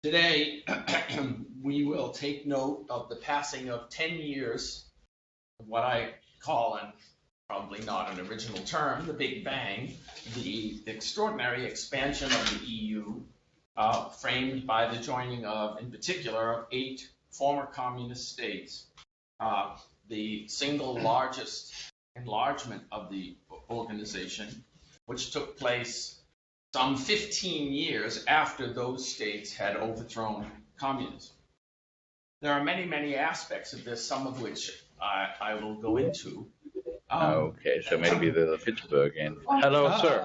Today, we will take note of the passing of 10 years of what I call, and probably not an original term, the Big Bang, the extraordinary expansion of the EU, framed by the joining of, in particular, of 8 former communist states, the single largest enlargement of the organization, which took place some 15 years after those states had overthrown communism. There are many, many aspects of this, some of which I will go into. Okay, so maybe the Pittsburgh end. Hello, sir.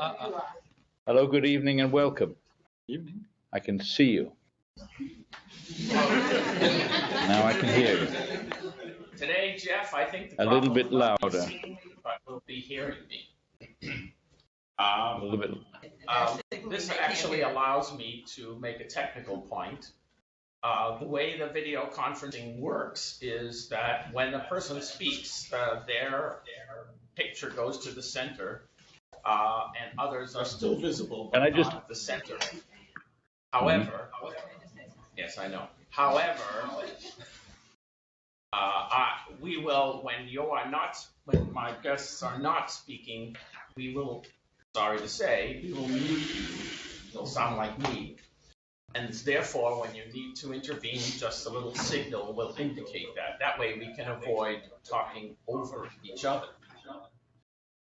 Hello, good evening and welcome. Evening. I can see you. Now I can hear you. Today, Jeff, I think a little bit louder. But will be hearing me. A little bit. This actually allows me to make a technical point. The way the video conferencing works is that when a person speaks, their picture goes to the center, and others are still visible, but not at the center. However, yes, I know. However, we will, when my guests are not speaking, we will, sorry to say, we will mute you. You'll sound like me. And therefore, when you need to intervene, just a little signal will indicate that. That way we can avoid talking over each other.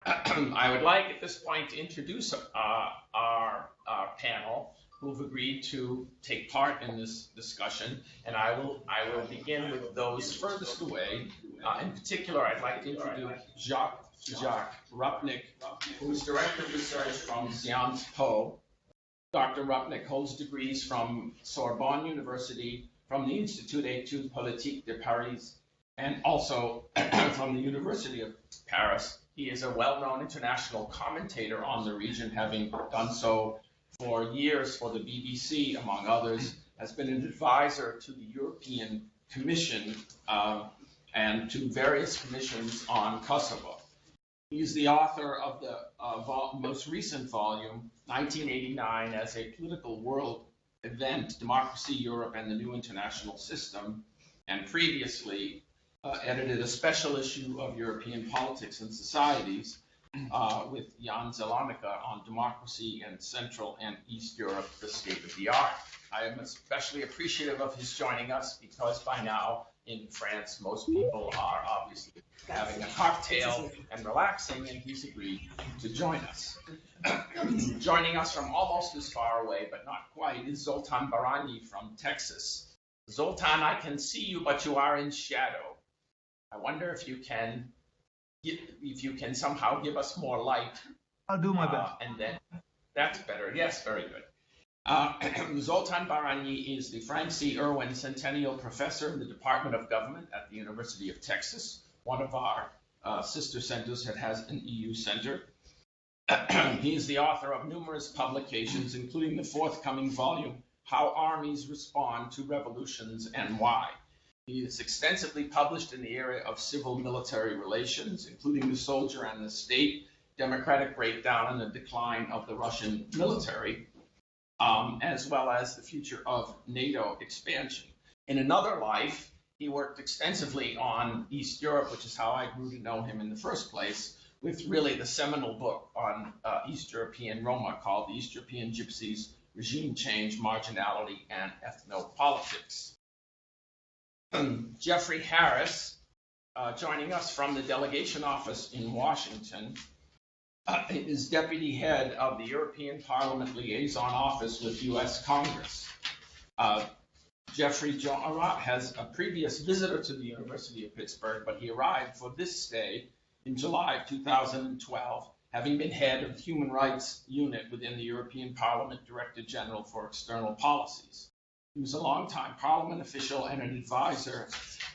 I would like at this point to introduce our panel who've agreed to take part in this discussion, and I will begin with those furthest away. In particular, I'd like to introduce Jacques Rupnik, who is Director of Research from Sciences Po. Dr. Rupnik holds degrees from Sorbonne University, from the Institut d'études politiques de Paris, and also from the University of Paris. He is a well-known international commentator on the region, having done so for years for the BBC, among others, has been an advisor to the European Commission and to various commissions on Kosovo. He's the author of the most recent volume, 1989, as a Political World Event, Democracy, Europe, and the New International System, and previously edited a special issue of European Politics and Societies with Jan Zelanica on democracy in Central and East Europe, the state of the art. I am especially appreciative of his joining us because by now in France, most people are obviously having a cocktail and relaxing, and he's agreed to join us. Joining us from almost as far away, but not quite, is Zoltan Barany from Texas. Zoltan, I can see you, but you are in shadow. I wonder if you can somehow give us more light. I'll do my best. And then that's better. Yes, very good. Zoltan Barany is the Frank C. Irwin Centennial Professor in the Department of Government at the University of Texas, one of our sister centers that has an EU center. He is the author of numerous publications, including the forthcoming volume, How Armies Respond to Revolutions and Why. He is extensively published in the area of civil-military relations, including the soldier and the state, democratic breakdown and the decline of the Russian military, as well as the future of NATO expansion. In another life, he worked extensively on East Europe, which is how I grew to know him in the first place, with really the seminal book on East European Roma called The East European Gypsies, Regime Change, Marginality, and Ethnopolitics. Geoffrey Harris, joining us from the delegation office in Washington, is deputy head of the European Parliament Liaison Office with U.S. Congress. Geoffrey has a previous visitor to the University of Pittsburgh, but he arrived for this stay in July of 2012, having been head of the Human Rights Unit within the European Parliament Director General for External Policies. He was a longtime Parliament official and an advisor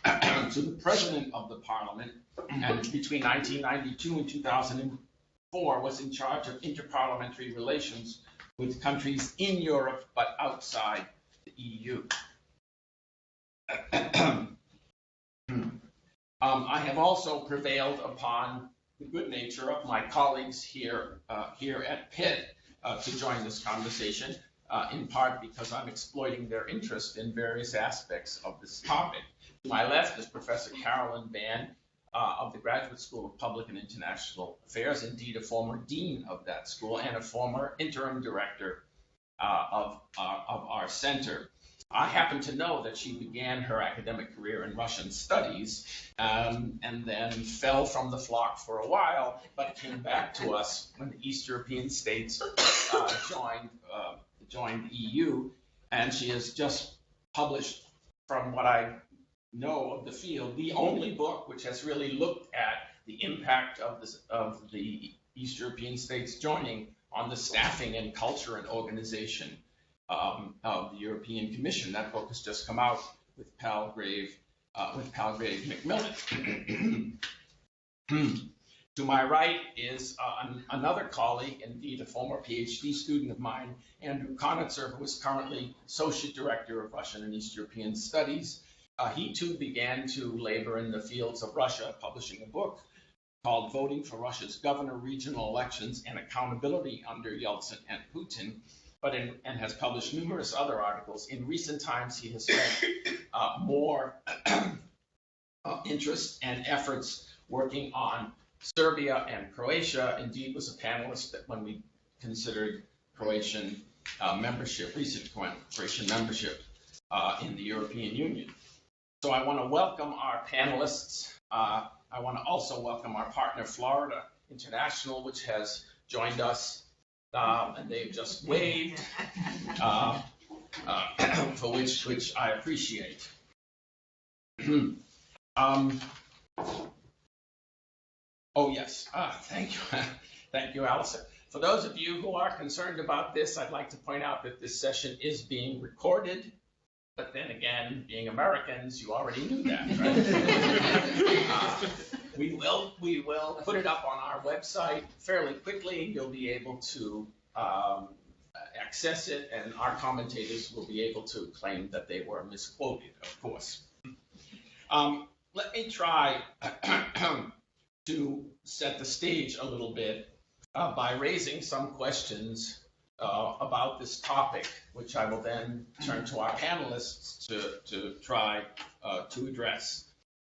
to the President of the Parliament, and between 1992 and 2004 was in charge of interparliamentary relations with countries in Europe but outside the EU. I have also prevailed upon the good nature of my colleagues here at Pitt to join this conversation. in part because I'm exploiting their interest in various aspects of this topic. To my left is Professor Carolyn Ban of the Graduate School of Public and International Affairs, indeed a former dean of that school and a former interim director of our center. I happen to know that she began her academic career in Russian studies and then fell from the flock for a while, but came back to us when the East European states joined the EU, and she has just published, from what I know of the field, the only book which has really looked at the impact of the East European states joining on the staffing and culture and organization of the European Commission. That book has just come out with Palgrave Macmillan. To my right is another colleague, indeed a former PhD student of mine, Andrew Konitzer, who is currently Associate Director of Russian and East European Studies. He too began to labor in the fields of Russia, publishing a book called Voting for Russia's Governor, Regional Elections, and Accountability under Yeltsin and Putin, and has published numerous other articles. In recent times, he has spent more interest and efforts working on Serbia and Croatia. Indeed, was a panelist when we considered Croatian membership, recent Croatian membership in the European Union. So I want to welcome our panelists. I want to also welcome our partner, Florida International, which has joined us, and they've just waved, for which I appreciate. Oh, yes. Thank you. Thank you, Allison. For those of you who are concerned about this, I'd like to point out that this session is being recorded. But then again, being Americans, you already knew that, right? We will put it up on our website fairly quickly. You'll be able to access it, and our commentators will be able to claim that they were misquoted, of course. Let me try to set the stage a little bit by raising some questions about this topic, which I will then turn to our panelists to try to address.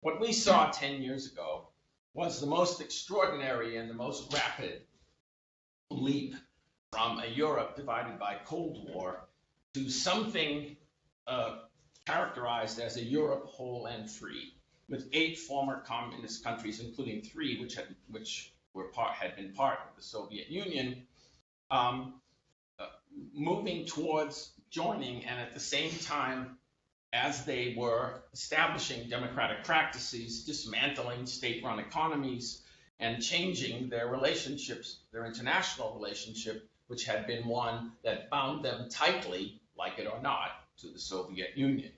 What we saw 10 years ago was the most extraordinary and the most rapid leap from a Europe divided by Cold War to something characterized as a Europe whole and free, with 8 former communist countries, including 3 which had been part of the Soviet Union, moving towards joining, and at the same time as they were establishing democratic practices, dismantling state-run economies, and changing their relationships, their international relationship, which had been one that bound them tightly, like it or not, to the Soviet Union.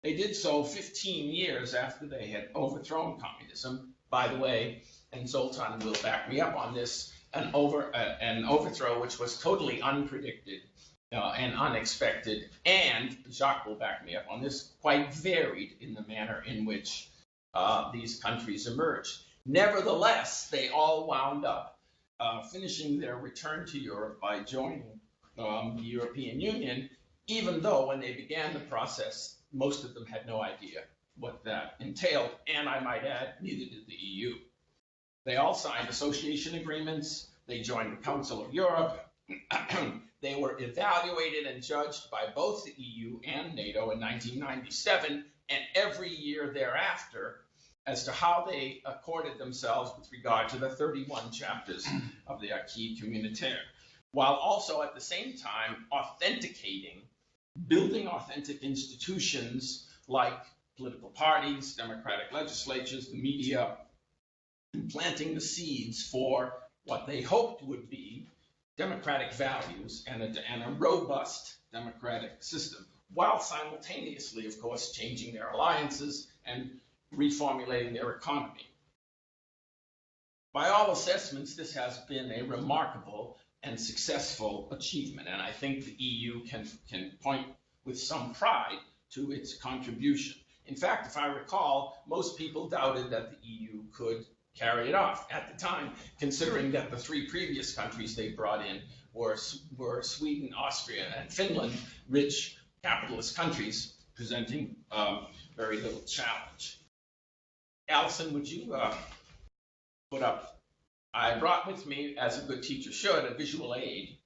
They did so 15 years after they had overthrown communism. By the way, and Zoltan will back me up on this, an overthrow which was totally unpredicted and unexpected, and Jacques will back me up on this, quite varied in the manner in which these countries emerged. Nevertheless, they all wound up finishing their return to Europe by joining the European Union, even though when they began the process, most of them had no idea what that entailed, and I might add, neither did the EU. They all signed association agreements. They joined the Council of Europe. They were evaluated and judged by both the EU and NATO in 1997 and every year thereafter as to how they accorded themselves with regard to the 31 chapters of the Acquis Communautaire, while also at the same time authenticating, building authentic institutions like political parties, democratic legislatures, the media, and planting the seeds for what they hoped would be democratic values and a robust democratic system, while simultaneously, of course, changing their alliances and reformulating their economy. By all assessments, this has been a remarkable and successful achievement, and I think the EU can point with some pride to its contribution. In fact, if I recall, most people doubted that the EU could carry it off at the time, considering that the three previous countries they brought in were Sweden, Austria, and Finland, rich capitalist countries presenting very little challenge. Allison, would you put up? I brought with me, as a good teacher should, a visual aid,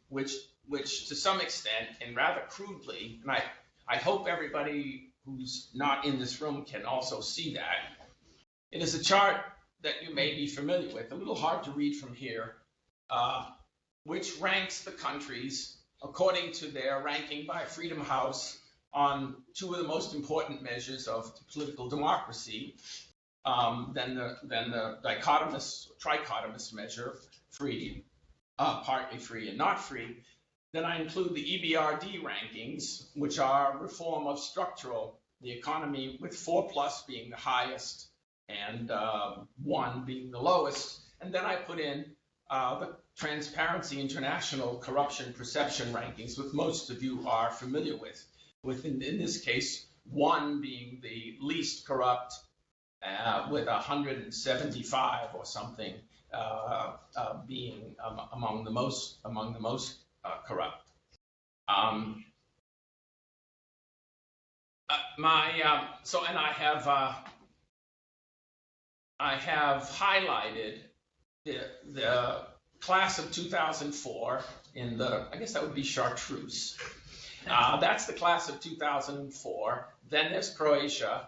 which to some extent, and rather crudely, and I hope everybody who's not in this room can also see that. It is a chart that you may be familiar with, a little hard to read from here, which ranks the countries according to their ranking by Freedom House on two of the most important measures of political democracy, then the trichotomous measure, free, partly free and not free. Then I include the EBRD rankings, which are reform of the economy, with 4+ being the highest and 1 being the lowest. And then I put in the Transparency International corruption perception rankings, which most of you are familiar with in this case, 1 being the least corrupt, with 175 or something being among the most corrupt. I have highlighted the class of 2004 in the, I guess that would be chartreuse. That's the class of 2004. Then there's Croatia,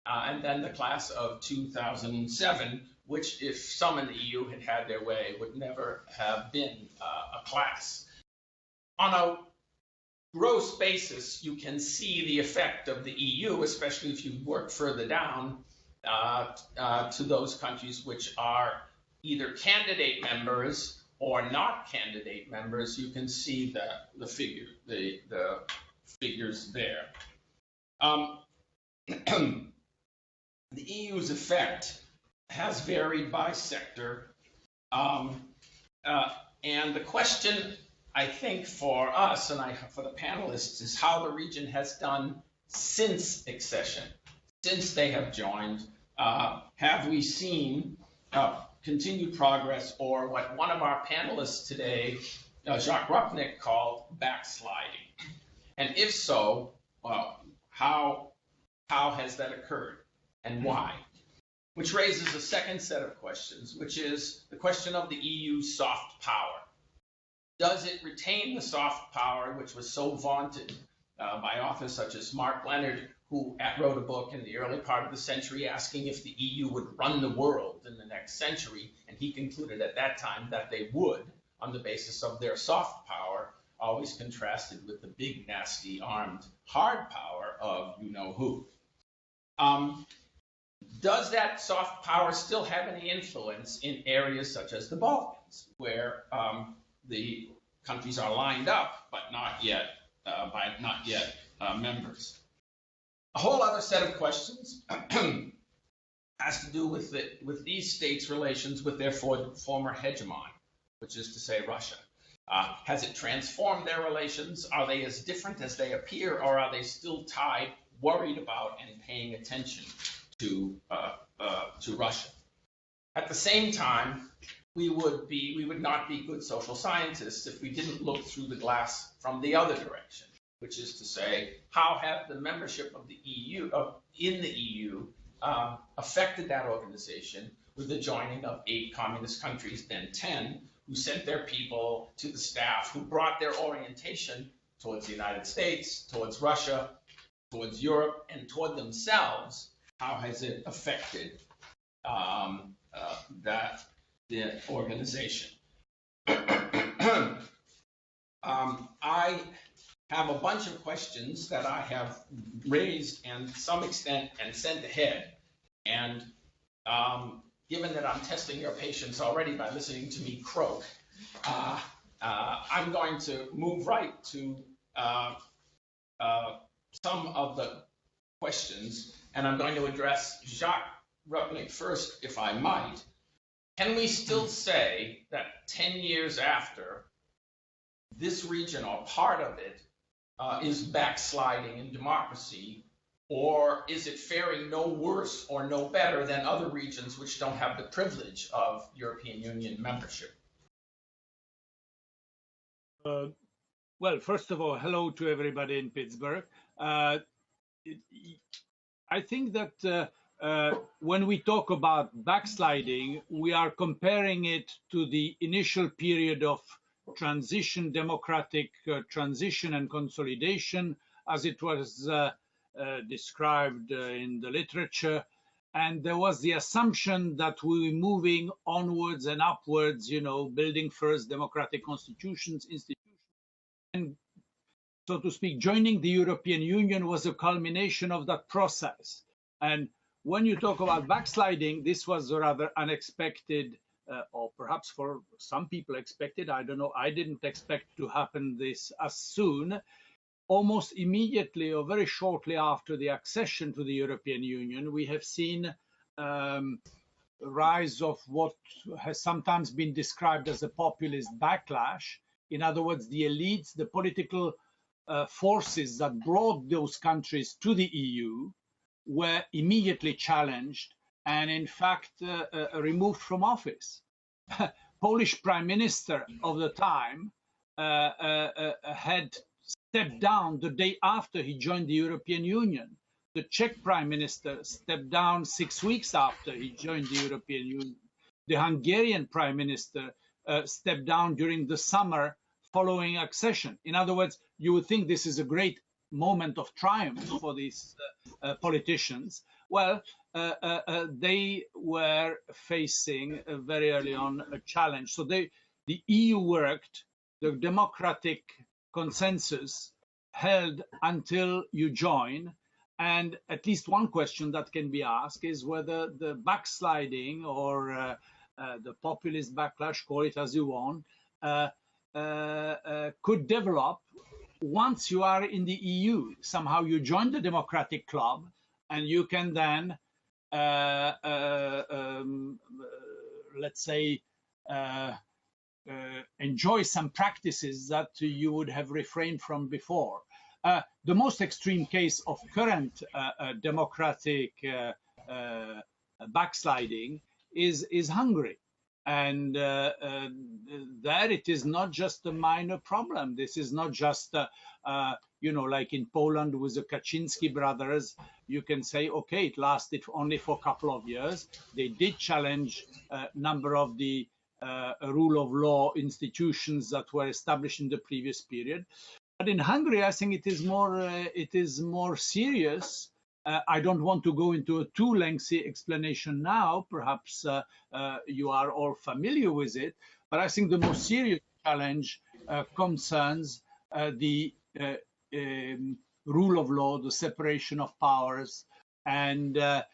and then the class of 2007, which, if some in the EU had had their way, would never have been a class. On a gross basis, you can see the effect of the EU, especially if you work further down to those countries which are either candidate members or not candidate members. You can see the figures there. The EU's effect has varied by sector, and the question, I think, for us and for the panelists is how the region has done since accession, since they have joined. Have we seen continued progress, or what one of our panelists today, Jacques Rupnik, called backsliding? And if so, how has that occurred and why? Which raises a second set of questions, which is the question of the EU's soft power. Does it retain the soft power which was so vaunted by authors such as Mark Leonard, who wrote a book in the early part of the century asking if the EU would run the world in the next century, and he concluded at that time that they would, on the basis of their soft power, always contrasted with the big, nasty, armed, hard power of you-know-who. Does that soft power still have any influence in areas such as the Balkans, where the countries are lined up, but not yet members? A whole other set of questions has to do with these states' relations with their former hegemon, which is to say Russia. Has it transformed their relations? Are they as different as they appear, or are they still tied, worried about, and paying attention to Russia? At the same time, we would not be good social scientists if we didn't look through the glass from the other direction, which is to say, how have the membership of the EU in the EU affected that organization with the joining of 8 communist countries, then 10, who sent their people to the staff, who brought their orientation towards the United States, towards Russia, towards Europe, and toward themselves? How has it affected the organization? I have a bunch of questions that I have raised and to some extent and sent ahead. And given that I'm testing your patience already by listening to me croak, I'm going to move right to some of the questions, and I'm going to address Jacques Rupnik first, if I might. Can we still say that 10 years after, this region, or part of it, is backsliding in democracy, Or is it faring no worse or no better than other regions which don't have the privilege of European Union membership? Well, first of all, hello to everybody in Pittsburgh. I think that when we talk about backsliding, we are comparing it to the initial period of transition, democratic transition and consolidation, as it was described in the literature. And there was the assumption that we were moving onwards and upwards, building first democratic constitutions, institutions, and so to speak, joining the European Union was a culmination of that process. And when you talk about backsliding, this was rather unexpected, or perhaps for some people expected. I don't know. I didn't expect to happen this as soon. Almost immediately or very shortly after the accession to the European Union, we have seen rise of what has sometimes been described as a populist backlash. In other words, the elites, the political forces that brought those countries to the EU were immediately challenged and, in fact, removed from office. Polish Prime Minister of the time had stepped down the day after he joined the European Union. The Czech Prime Minister stepped down 6 weeks after he joined the European Union. The Hungarian Prime Minister stepped down during the summer following accession. In other words, you would think this is a great moment of triumph for these politicians. Well, they were facing very early on a challenge. So the EU worked, the democratic consensus held until you join. And at least one question that can be asked is whether the backsliding or the populist backlash, call it as you want, could develop once you are in the EU. Somehow you join the democratic club and you can then, let's say, enjoy some practices that you would have refrained from before. The most extreme case of current democratic backsliding is Hungary. And there it is not just a minor problem. This is not just, like in Poland with the Kaczynski brothers, you can say, okay, it lasted only for a couple of years. They did challenge a number of the rule of law institutions that were established in the previous period. But in Hungary, I think it is more serious. I don't want to go into a too lengthy explanation now. Perhaps you are all familiar with it. But I think the most serious challenge concerns the rule of law, the separation of powers, and the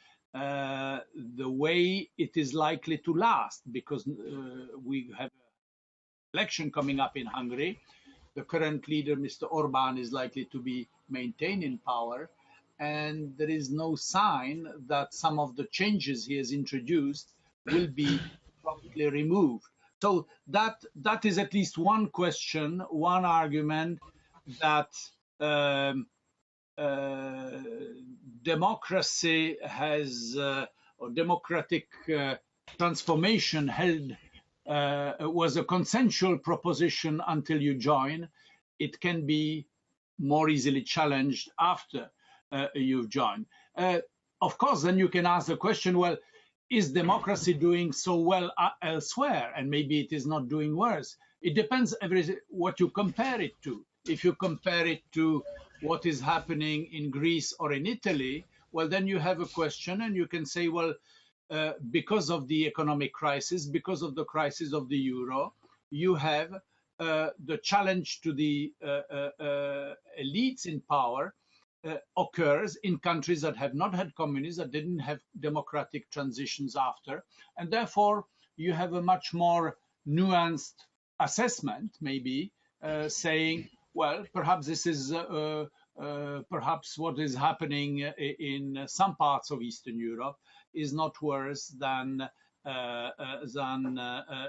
way it is likely to last, because we have an election coming up in Hungary. The current leader, Mr. Orbán, is likely to be maintained in power. And there is no sign that some of the changes he has introduced will be promptly removed. So that is at least one question, one argument that democracy has, or democratic transformation held, was a consensual proposition until you join. It can be more easily challenged after you've joined. Of course, then you can ask the question, well, is democracy doing so well elsewhere? And maybe it is not doing worse. It depends what you compare it to. If you compare it to what is happening in Greece or in Italy, well, then you have a question and you can say, well, because of the economic crisis, because of the crisis of the euro, you have the challenge to the elites in power occurs in countries that have not had communism, that didn't have democratic transitions after, and therefore you have a much more nuanced assessment, maybe saying, well, perhaps this is perhaps what is happening in some parts of Eastern Europe is not worse than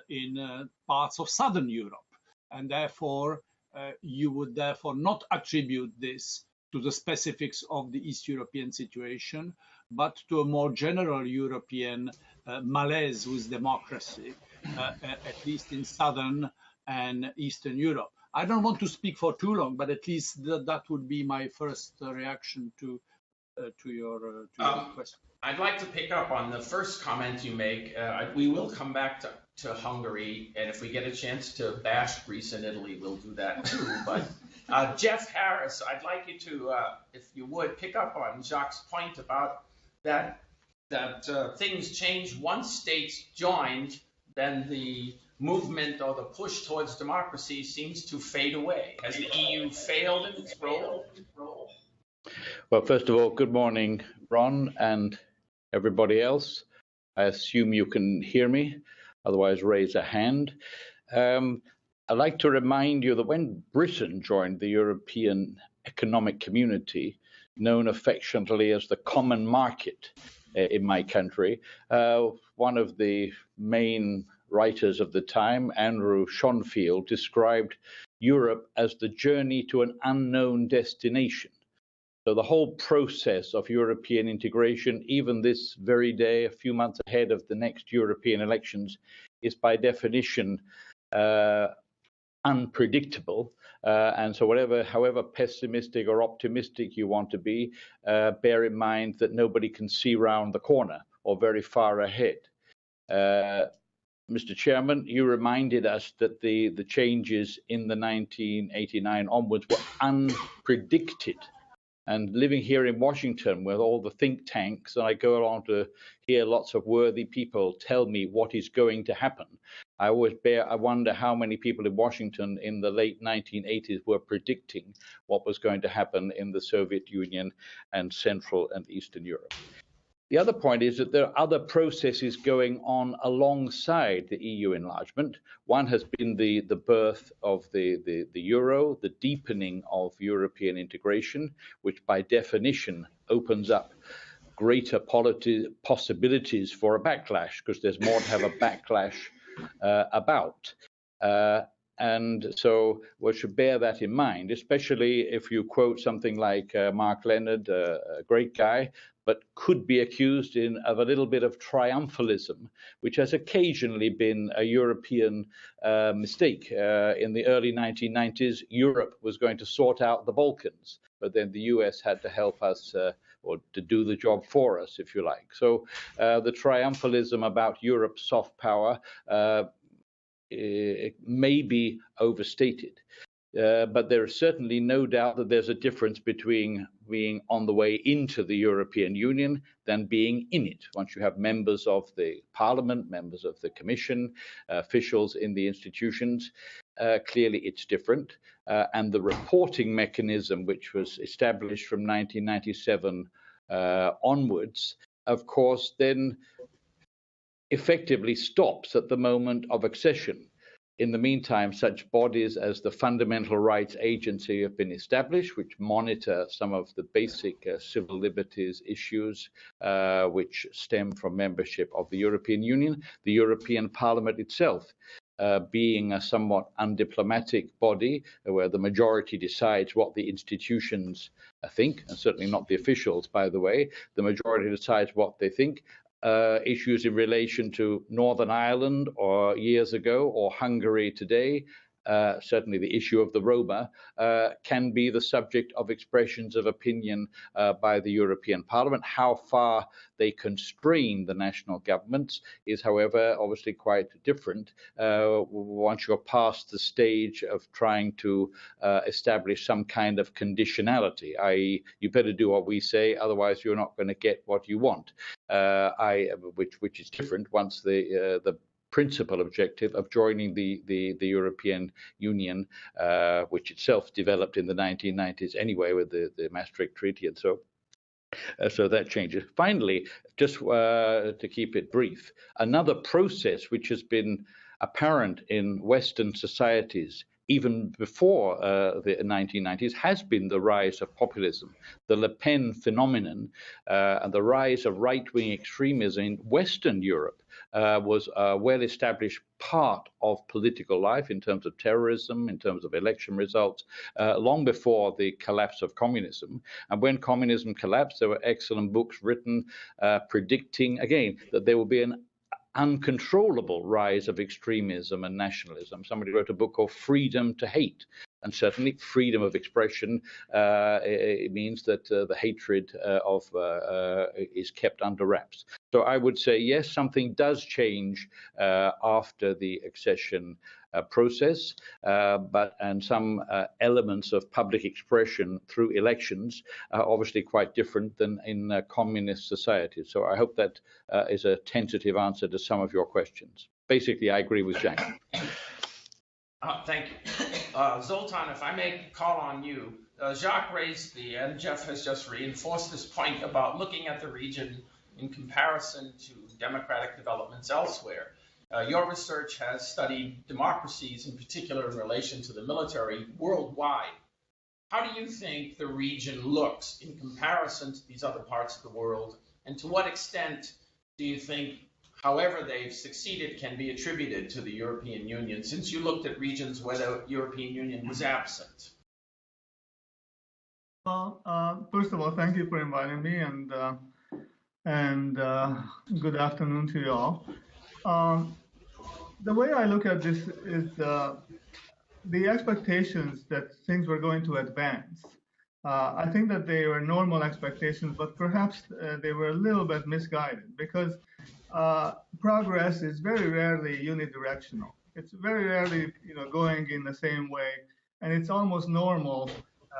in parts of Southern Europe, and therefore you would therefore not attribute this to the specifics of the East European situation, but to a more general European malaise with democracy, at least in Southern and Eastern Europe. I don't want to speak for too long, but at least that would be my first reaction to your question. I'd like to pick up on the first comment you make. We will come back to Hungary, and if we get a chance to bash Greece and Italy, we'll do that too. But Geoff Harris, I'd like you to, if you would, pick up on Jacques' point about that things change once states joined, then the movement or the push towards democracy seems to fade away. Has the EU failed in its role? Well, first of all, good morning, Ron, and everybody else. I assume you can hear me, otherwise raise a hand. I'd like to remind you that when Britain joined the European Economic Community, known affectionately as the Common Market in my country, one of the main writers of the time, Andrew Konitzer, described Europe as the journey to an unknown destination. So the whole process of European integration, even this very day, a few months ahead of the next European elections, is by definition unpredictable. And so however pessimistic or optimistic you want to be, bear in mind that nobody can see round the corner or very far ahead. Mr. Chairman, you reminded us that the changes in the 1989 onwards were unpredicted. And living here in Washington with all the think tanks, and I go along to hear lots of worthy people tell me what is going to happen. I wonder how many people in Washington in the late 1980s were predicting what was going to happen in the Soviet Union and Central and Eastern Europe. The other point is that there are other processes going on alongside the EU enlargement. One has been the birth of the euro, the deepening of European integration, which by definition opens up greater possibilities for a backlash, because there's more to have a backlash about. And so we should bear that in mind, especially if you quote something like Mark Leonard, a great guy, but could be accused of a little bit of triumphalism, which has occasionally been a European mistake. In the early 1990s, Europe was going to sort out the Balkans, but then the US had to help us or to do the job for us, if you like. So the triumphalism about Europe's soft power it may be overstated. But there is certainly no doubt that there's a difference between being on the way into the European Union than being in it. Once you have members of the Parliament, members of the Commission, officials in the institutions, clearly it's different. And the reporting mechanism, which was established from 1997 onwards, of course, then effectively stops at the moment of accession. In the meantime, such bodies as the Fundamental Rights Agency have been established, which monitor some of the basic civil liberties issues which stem from membership of the European Union. The European Parliament itself, being a somewhat undiplomatic body where the majority decides what the institutions think, and certainly not the officials, by the way, the majority decides what they think. Issues in relation to Northern Ireland or years ago, or Hungary today, certainly the issue of the Roma, can be the subject of expressions of opinion by the European Parliament. How far they constrain the national governments is, however, obviously quite different once you're past the stage of trying to establish some kind of conditionality, i.e. you better do what we say, otherwise you're not going to get what you want, which is different once the principal objective of joining the European Union, which itself developed in the 1990s anyway with the Maastricht Treaty, and so that changes. Finally, just to keep it brief, another process which has been apparent in Western societies even before the 1990s, has been the rise of populism. The Le Pen phenomenon and the rise of right-wing extremism in Western Europe was a well-established part of political life in terms of terrorism, in terms of election results, long before the collapse of communism. And when communism collapsed, there were excellent books written predicting, again, that there will be an uncontrollable rise of extremism and nationalism. Somebody wrote a book called Freedom to Hate. And certainly freedom of expression it means that the hatred is kept under wraps. So I would say, yes, something does change after the accession process, and some elements of public expression through elections are obviously quite different than in communist societies. So I hope that is a tentative answer to some of your questions. Basically, I agree with Jack. Thank you. Zoltan, if I may call on you, Jacques raised and Jeff has just reinforced this point about looking at the region in comparison to democratic developments elsewhere. Your research has studied democracies, in particular in relation to the military, worldwide. How do you think the region looks in comparison to these other parts of the world? And to what extent do you think, however they've succeeded, can be attributed to the European Union, since you looked at regions where the European Union was absent? Well, first of all, thank you for inviting me, and good afternoon to you all. The way I look at this is the expectations that things were going to advance. I think that they were normal expectations, but perhaps they were a little bit misguided, because progress is very rarely unidirectional. It's very rarely, going in the same way, and it's almost normal.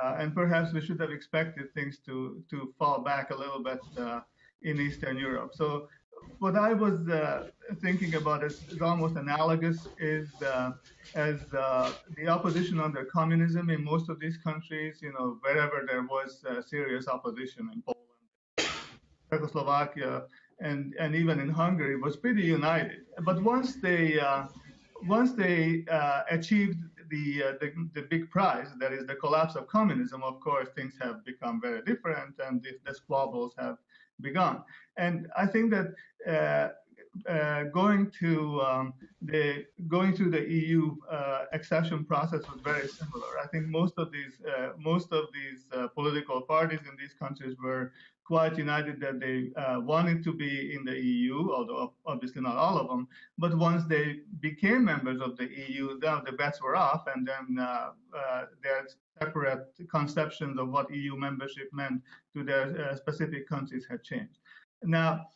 And perhaps we should have expected things to fall back a little bit in Eastern Europe. So what I was thinking about is almost analogous, as the opposition under communism in most of these countries, wherever there was serious opposition in Poland, Czechoslovakia, and even in Hungary, was pretty united. But once they achieved the big prize, that is the collapse of communism, of course, things have become very different, and the squabbles have begun. And I think that going through the EU accession process was very similar. I think most of these political parties in these countries were quite united that they wanted to be in the EU, although obviously not all of them. But once they became members of the EU, then the bets were off, and then their separate conceptions of what EU membership meant to their specific countries had changed. Now,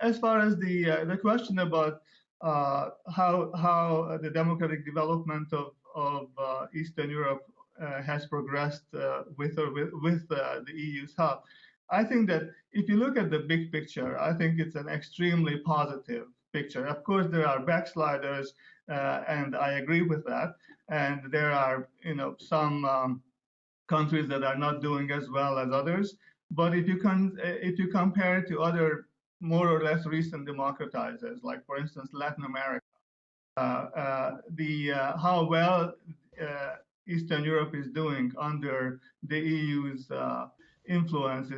as far as the question about how the democratic development of Eastern Europe has progressed with the EU's help, I think that if you look at the big picture, I think it's an extremely positive picture. Of course, there are backsliders, and I agree with that. And there are, some countries that are not doing as well as others. But if you compare it to other more or less recent democratizers, like for instance Latin America, how well Eastern Europe is doing under the EU's influence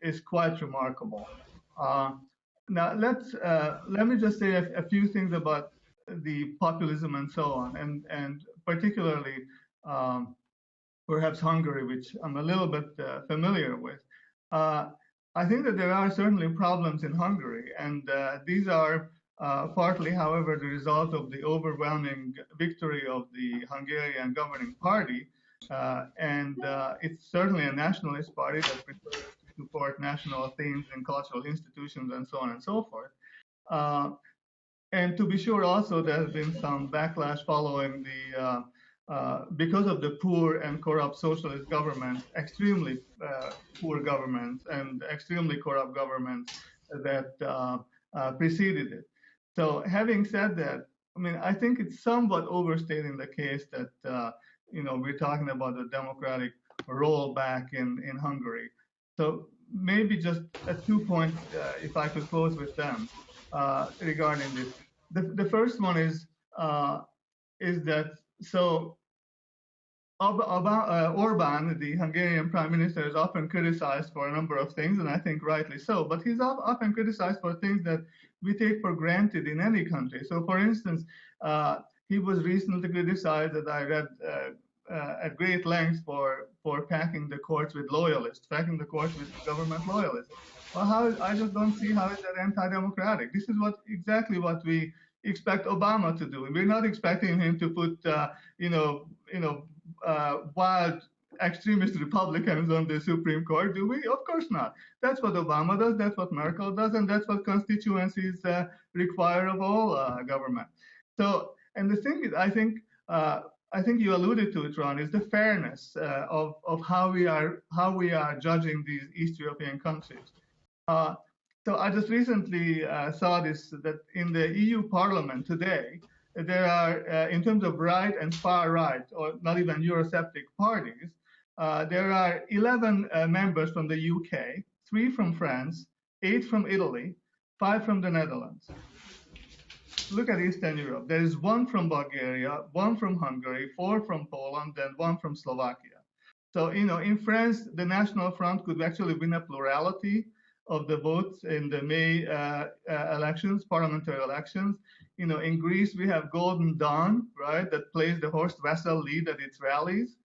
is quite remarkable. Now let me just say a few things about the populism and so on, and particularly perhaps Hungary, which I'm a little bit familiar with. I think that there are certainly problems in Hungary, and these are partly, however, the result of the overwhelming victory of the Hungarian governing party, and it's certainly a nationalist party that prefers to support national themes and cultural institutions and so on and so forth. And to be sure, also there has been some backlash following because of the poor and corrupt socialist governments, extremely poor governments and extremely corrupt governments that preceded it. So having said that, I think it's somewhat overstating the case that we're talking about a democratic rollback in Hungary. So maybe just 2 points, if I could close with them regarding this. The first one is that Orban, the Hungarian prime minister, is often criticized for a number of things, and I think rightly so, but he's often criticized for things that we take for granted in any country. So, for instance, he was recently criticized, that I read at great length, for packing the courts with loyalists, packing the courts with government loyalists. Well, I just don't see how is that anti-democratic. This is exactly what we expect Obama to do. We're not expecting him to put, wild extremist Republicans on the Supreme Court, do we? Of course not. That's what Obama does, that's what Merkel does, and that's what constituencies require of all government. So, and the thing is, I think you alluded to it, Ron, is the fairness of how we are judging these East European countries. So I just recently saw this, that in the EU Parliament today, there are, in terms of right and far right, or not even Eurosceptic parties, there are 11 members from the UK, 3 from France, 8 from Italy, 5 from the Netherlands. Look at Eastern Europe. There is 1 from Bulgaria, 1 from Hungary, 4 from Poland, and 1 from Slovakia. So, in France, the National Front could actually win a plurality of the votes in the May elections, parliamentary elections. In Greece, we have Golden Dawn, right, that plays the Horst Wessel lead at its rallies.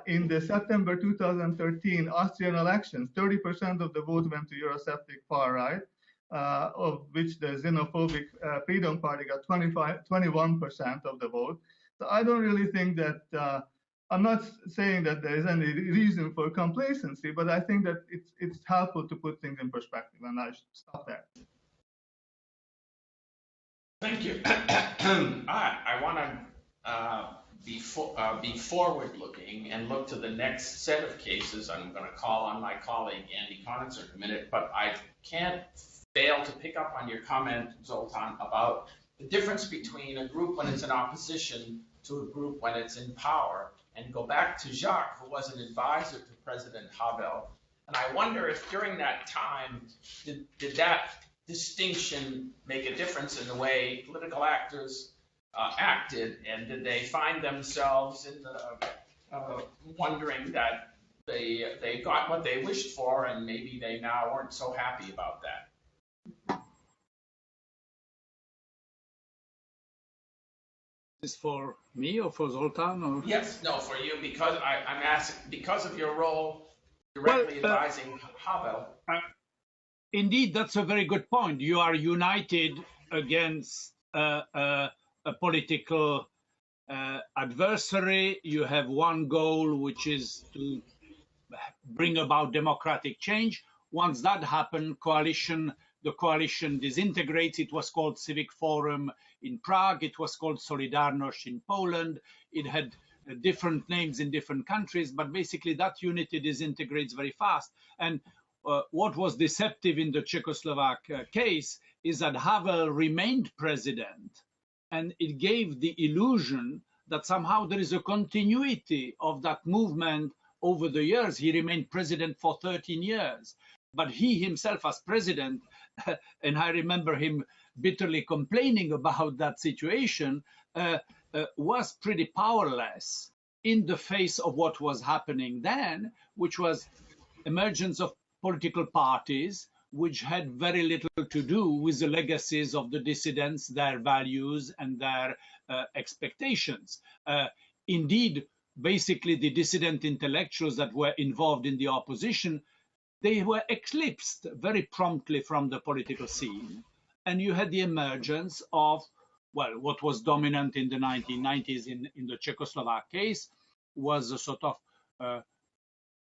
In the September 2013 Austrian elections, 30% of the vote went to Eurosceptic far right, of which the xenophobic Freedom Party got 21% of the vote. So I don't really think that, I'm not saying that there is any reason for complacency, but I think that it's helpful to put things in perspective, and I should stop there. Thank you. I want to be forward-looking and look to the next set of cases. I'm going to call on my colleague Andy Konitzer in a minute, but I can't fail to pick up on your comment, Zoltan, about the difference between a group when it's in opposition to a group when it's in power, and go back to Jacques, who was an advisor to President Havel. And I wonder if during that time, did that distinction make a difference in the way political actors acted, and did they find themselves in the wondering that they got what they wished for, and maybe they now weren't so happy about that? Is this for me or for Zoltan? Or? Yes, no, for you, because I'm asking, because of your role directly advising Havel. Indeed, that's a very good point. You are united against a political adversary. You have one goal, which is to bring about democratic change. Once that happened, the coalition disintegrates. It was called Civic Forum in Prague. It was called Solidarność in Poland. It had different names in different countries, but basically that unity disintegrates very fast. And what was deceptive in the Czechoslovak case is that Havel remained president, and it gave the illusion that somehow there is a continuity of that movement over the years. He remained president for 13 years, but he himself as president, and I remember him bitterly complaining about that situation, was pretty powerless in the face of what was happening then, which was emergence of political parties which had very little to do with the legacies of the dissidents, their values and their expectations. Indeed, basically the dissident intellectuals that were involved in the opposition, they were eclipsed very promptly from the political scene. And you had the emergence of, well, what was dominant in the 1990s in the Czechoslovak case was a sort of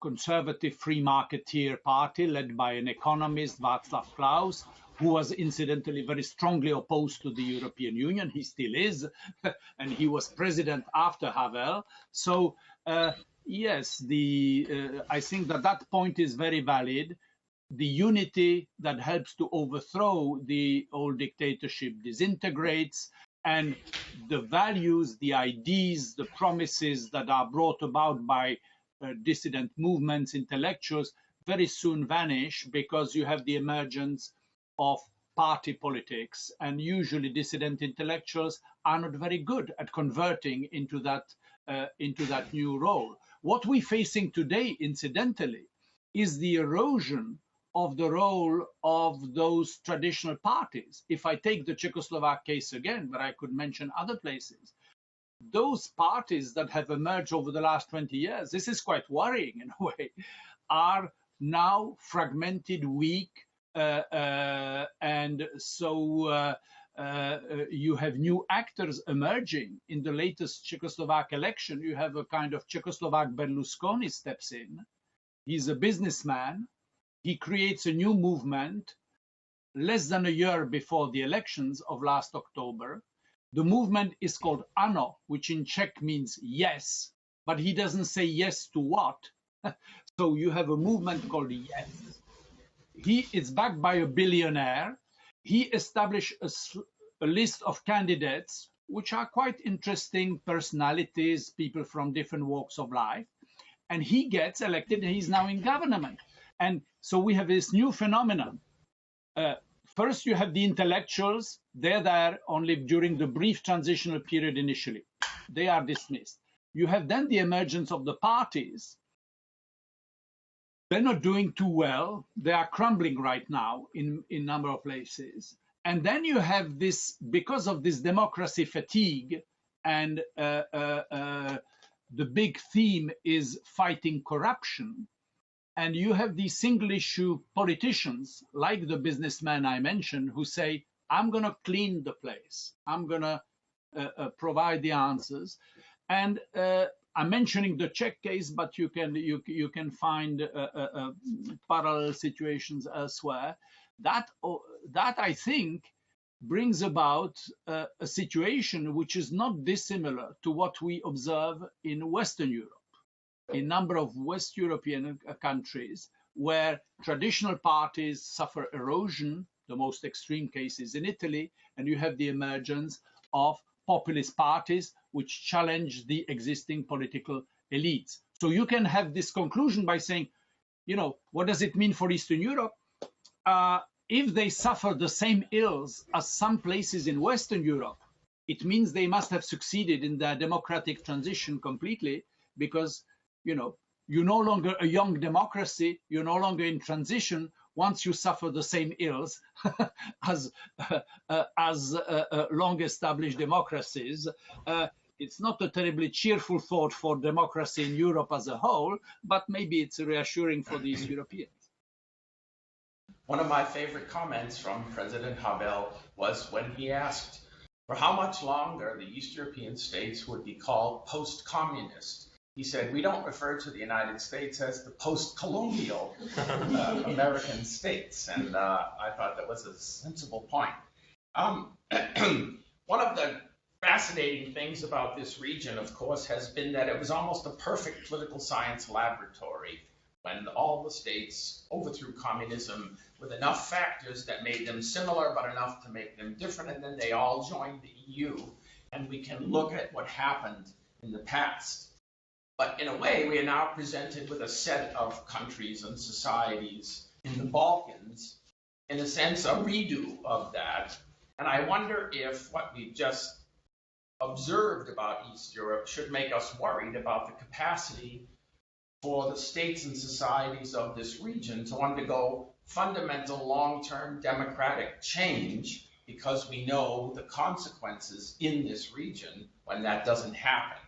conservative free marketeer party led by an economist, Václav Klaus, who was incidentally very strongly opposed to the European Union. He still is, and he was president after Havel. So yes, I think that point is very valid. The unity that helps to overthrow the old dictatorship disintegrates, and the values, the ideas, the promises that are brought about by dissident movements, intellectuals, very soon vanish because you have the emergence of party politics, and usually dissident intellectuals are not very good at converting into that into that new role. What we're facing today, incidentally, is the erosion of the role of those traditional parties. If I take the Czechoslovak case again, but I could mention other places, those parties that have emerged over the last 20 years, this is quite worrying in a way, are now fragmented, weak, and so you have new actors emerging. In the latest Czechoslovak election, you have a kind of Czechoslovak Berlusconi steps in. He's a businessman. He creates a new movement less than a year before the elections of last October. The movement is called ANO, which in Czech means yes, but he doesn't say yes to what. So you have a movement called Yes. He is backed by a billionaire. He established a list of candidates, which are quite interesting personalities, people from different walks of life. And he gets elected, and he's now in government. And so we have this new phenomenon. First, you have the intellectuals. They're there only during the brief transitional period initially. They are dismissed. You have then the emergence of the parties. They're not doing too well. They are crumbling right now in a number of places. And then you have this, because of this democracy fatigue, and the big theme is fighting corruption. And you have these single issue politicians, like the businessman I mentioned, who say, I'm going to clean the place. I'm going to provide the answers. And I'm mentioning the Czech case, but you can find parallel situations elsewhere. That I think brings about a situation which is not dissimilar to what we observe in Western Europe, in a number of West European countries, where traditional parties suffer erosion. The most extreme case is in Italy, and you have the emergence of populist parties which challenge the existing political elites. So you can have this conclusion by saying, you know, what does it mean for Eastern Europe? If they suffer the same ills as some places in Western Europe, it means they must have succeeded in their democratic transition completely, because, you know, you're no longer a young democracy, you're no longer in transition once you suffer the same ills as long-established democracies. It's not a terribly cheerful thought for democracy in Europe as a whole, but maybe it's reassuring for these Europeans. One of my favorite comments from President Havel was when he asked for how much longer the East European states would be called post-communist. He said, we don't refer to the United States as the post-colonial American states. And I thought that was a sensible point. One of the fascinating things about this region, of course, has been that it was almost a perfect political science laboratory when all the states overthrew communism with enough factors that made them similar, but enough to make them different. And then they all joined the EU. And we can look at what happened in the past. But in a way, we are now presented with a set of countries and societies in the Balkans, in a sense, a redo of that. And I wonder if what we've just observed about East Europe should make us worried about the capacity for the states and societies of this region to undergo fundamental long-term democratic change, because we know the consequences in this region when that doesn't happen.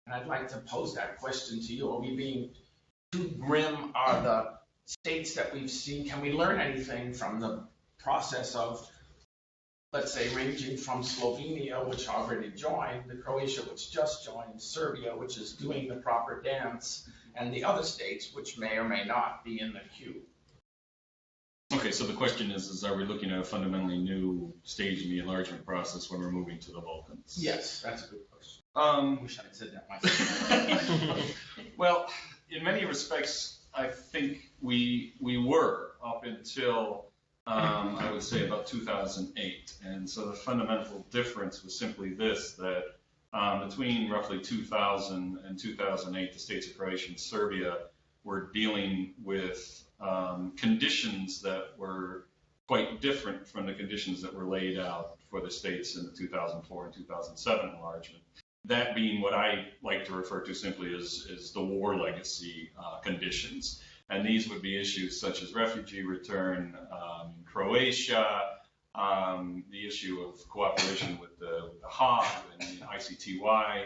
And I'd like to pose that question to you. Are we being too grim? Are the states that we've seen, can we learn anything from the process of, let's say, ranging from Slovenia, which already joined, the Croatia, which just joined, Serbia, which is doing the proper dance, and the other states, which may or may not be in the queue? Okay, so the question is are we looking at a fundamentally new stage in the enlargement process when we're moving to the Balkans? Yes, that's a good question. I wish I'd said that myself. Well, in many respects, I think we were up until, I would say, about 2008. And so the fundamental difference was simply this, that between roughly 2000 and 2008, the states of Croatia and Serbia were dealing with conditions that were quite different from the conditions that were laid out for the states in the 2004 and 2007 enlargement. that being what I like to refer to simply as the war legacy conditions. And these would be issues such as refugee return in Croatia, the issue of cooperation with the Hague and the ICTY,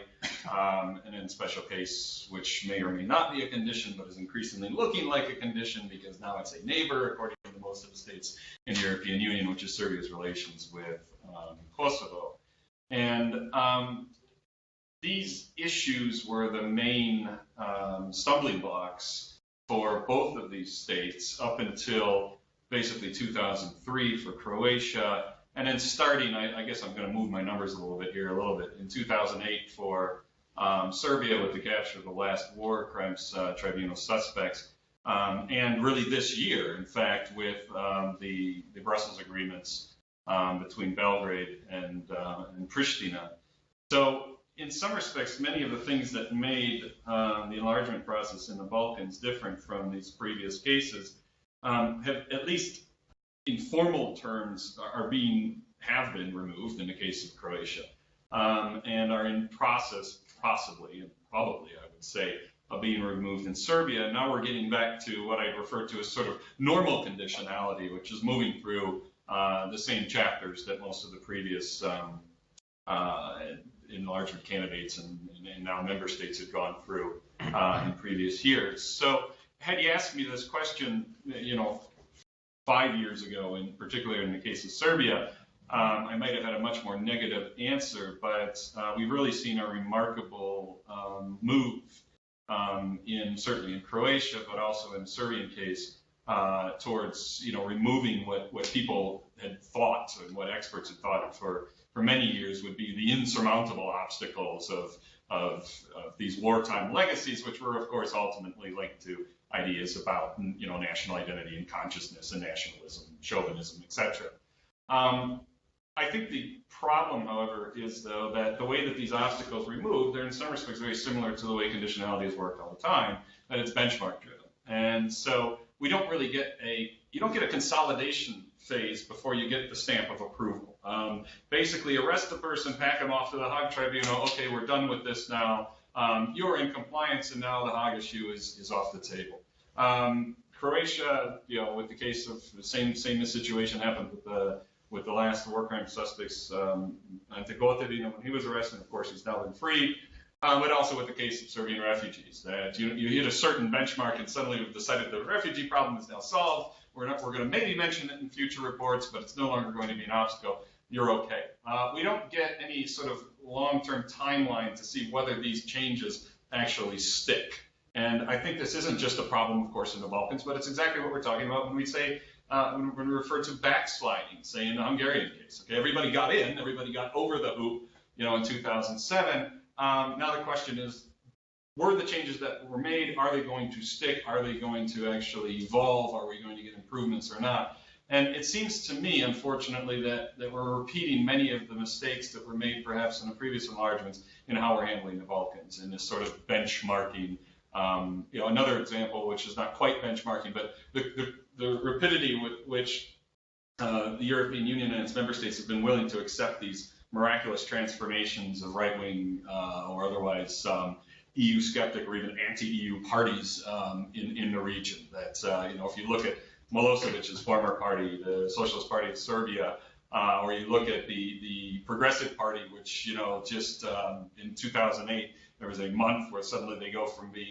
and then special case, which may or may not be a condition, but is increasingly looking like a condition because now it's a neighbor, according to most of the states in the European Union, which is Serbia's relations with Kosovo. And these issues were the main stumbling blocks for both of these states up until basically 2003 for Croatia, and then starting, I guess I'm going to move my numbers a little bit, in 2008 for Serbia with the capture of the last war crimes tribunal suspects, and really this year, in fact, with the Brussels agreements between Belgrade and Pristina. So in some respects, many of the things that made the enlargement process in the Balkans different from these previous cases have, at least in formal terms, have been removed in the case of Croatia, and are in process, possibly and probably, I would say, of being removed in Serbia. And now we're getting back to what I refer to as sort of normal conditionality, which is moving through the same chapters that most of the previous enlargement candidates and now member states had gone through in previous years. So had you asked me this question, 5 years ago, in particular in the case of Serbia, I might have had a much more negative answer, but we've really seen a remarkable move certainly in Croatia, but also in the Serbian case, towards removing what people had thought and what experts had thought for many years would be the insurmountable obstacles of these wartime legacies, which were of course ultimately linked to ideas about national identity and consciousness and nationalism, chauvinism, etc. I think the problem, however, is though that the way that these obstacles are removed, they're in some respects very similar to the way conditionality has worked all the time, that it's benchmark driven. And so we don't really get you don't get a consolidation phase before you get the stamp of approval. Basically arrest the person, pack them off to the Hague Tribunal, okay, we're done with this now, you're in compliance and now the Hague issue is off the table. Croatia, with the case of the same situation happened with the last war crime suspects, Ante Gotovina, when he was arrested, of course he's now been freed, but also with the case of Serbian refugees, that you hit a certain benchmark and suddenly we've decided the refugee problem is now solved. We're going to maybe mention it in future reports, but it's no longer going to be an obstacle. You're okay. We don't get any sort of long-term timeline to see whether these changes actually stick. And I think this isn't just a problem, of course, in the Balkans, but it's exactly what we're talking about when we say, when we refer to backsliding, say in the Hungarian case. Okay, everybody got in, everybody got over the hoop, in 2007. Now the question is, were the changes that were made, are they going to stick? Are they going to actually evolve? Are we going to get improvements or not? And it seems to me, unfortunately, that we're repeating many of the mistakes that were made perhaps in the previous enlargements in how we're handling the Balkans, in this sort of benchmarking. Another example, which is not quite benchmarking, but the rapidity with which the European Union and its member states have been willing to accept these miraculous transformations of right-wing or otherwise EU skeptic or even anti-EU parties in the region. That if you look at Milosevic's former party, the Socialist Party of Serbia, or you look at the Progressive Party, which just in 2008 there was a month where suddenly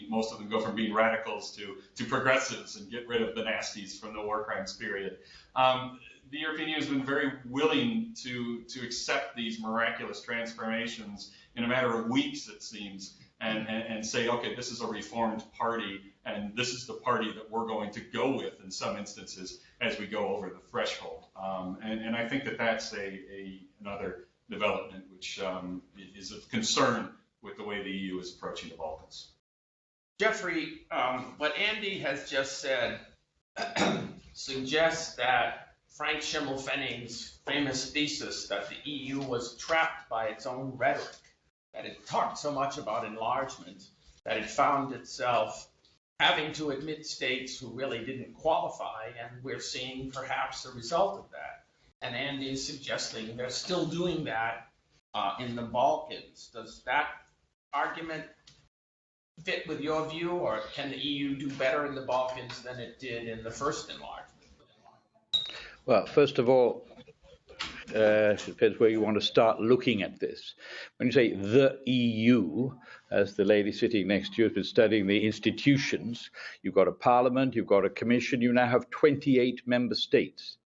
most of them go from being radicals to progressives and get rid of the nasties from the war crimes period. The European Union has been very willing to accept these miraculous transformations in a matter of weeks, it seems, and say, okay, this is a reformed party, and this is the party that we're going to go with in some instances as we go over the threshold. And I think that that's another development which is of concern with the way the EU is approaching the Balkans. Geoffrey, what Andy has just said suggests that Frank Schimmelpfennig's famous thesis that the EU was trapped by its own rhetoric, that it talked so much about enlargement that it found itself having to admit states who really didn't qualify, and we're seeing perhaps a result of that. And Andy is suggesting they're still doing that in the Balkans. Does that argument fit with your view, or can the EU do better in the Balkans than it did in the first enlargement? Well, first of all, it depends where you want to start looking at this. When you say the EU, as the lady sitting next to you has been studying the institutions, you've got a parliament, you've got a commission, you now have 28 member states.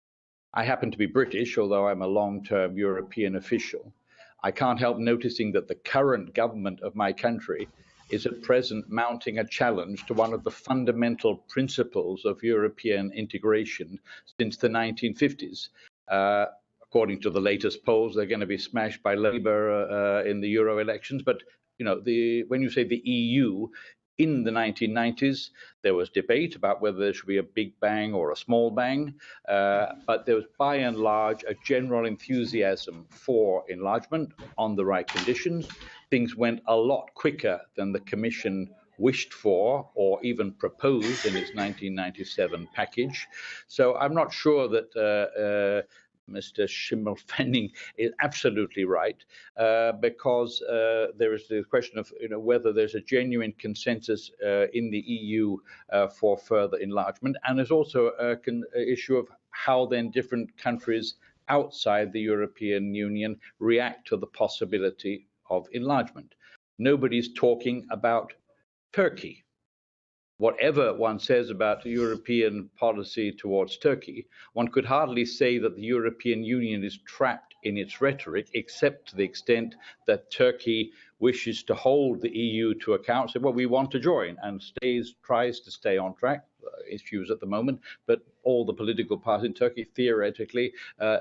I happen to be British, although I'm a long-term European official. I can't help noticing that the current government of my country is at present mounting a challenge to one of the fundamental principles of European integration since the 1950s. According to the latest polls, they're going to be smashed by Labour in the Euro elections. But when you say the EU, in the 1990s, there was debate about whether there should be a big bang or a small bang, but there was by and large a general enthusiasm for enlargement on the right conditions. Things went a lot quicker than the Commission wished for or even proposed in its 1997 package. So I'm not sure that Mr. Schimmel-Fanning is absolutely right, because there is the question of whether there's a genuine consensus in the EU for further enlargement, and there's also an issue of how then different countries outside the European Union react to the possibility of enlargement. Nobody's talking about Turkey. Whatever one says about the European policy towards Turkey, one could hardly say that the European Union is trapped in its rhetoric, except to the extent that Turkey wishes to hold the EU to account, say, well, we want to join, and tries to stay on track. Issues at the moment, but all the political parties in Turkey theoretically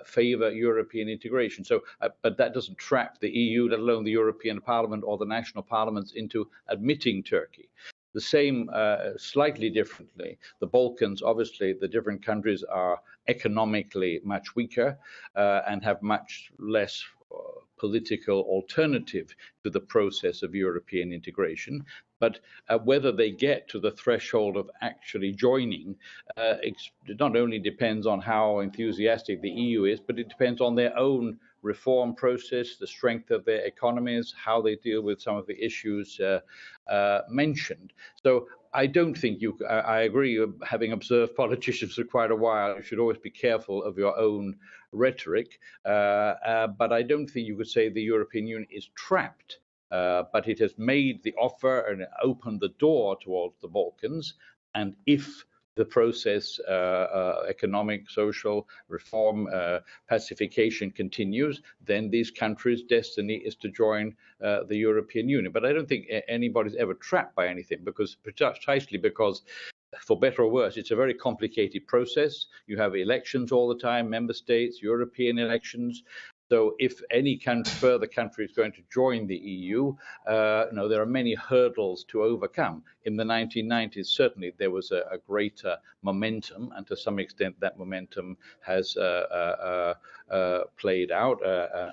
favor European integration. So, but that doesn't trap the EU, let alone the European Parliament or the national parliaments, into admitting Turkey. The same, slightly differently, the Balkans, obviously, the different countries are economically much weaker and have much less political alternative to the process of European integration. But whether they get to the threshold of actually joining, it not only depends on how enthusiastic the EU is, but it depends on their own reform process, the strength of their economies, how they deal with some of the issues mentioned. So I don't think I agree, having observed politicians for quite a while, you should always be careful of your own rhetoric. But I don't think you could say the European Union is trapped. But it has made the offer and opened the door towards the Balkans. And if the process, economic, social reform, pacification continues, then these countries' destiny is to join the European Union. But I don't think anybody's ever trapped by anything, precisely because, for better or worse, it's a very complicated process. You have elections all the time, member states, European elections. So if any further country is going to join the EU, there are many hurdles to overcome. In the 1990s, certainly there was a greater momentum, and to some extent that momentum has played out,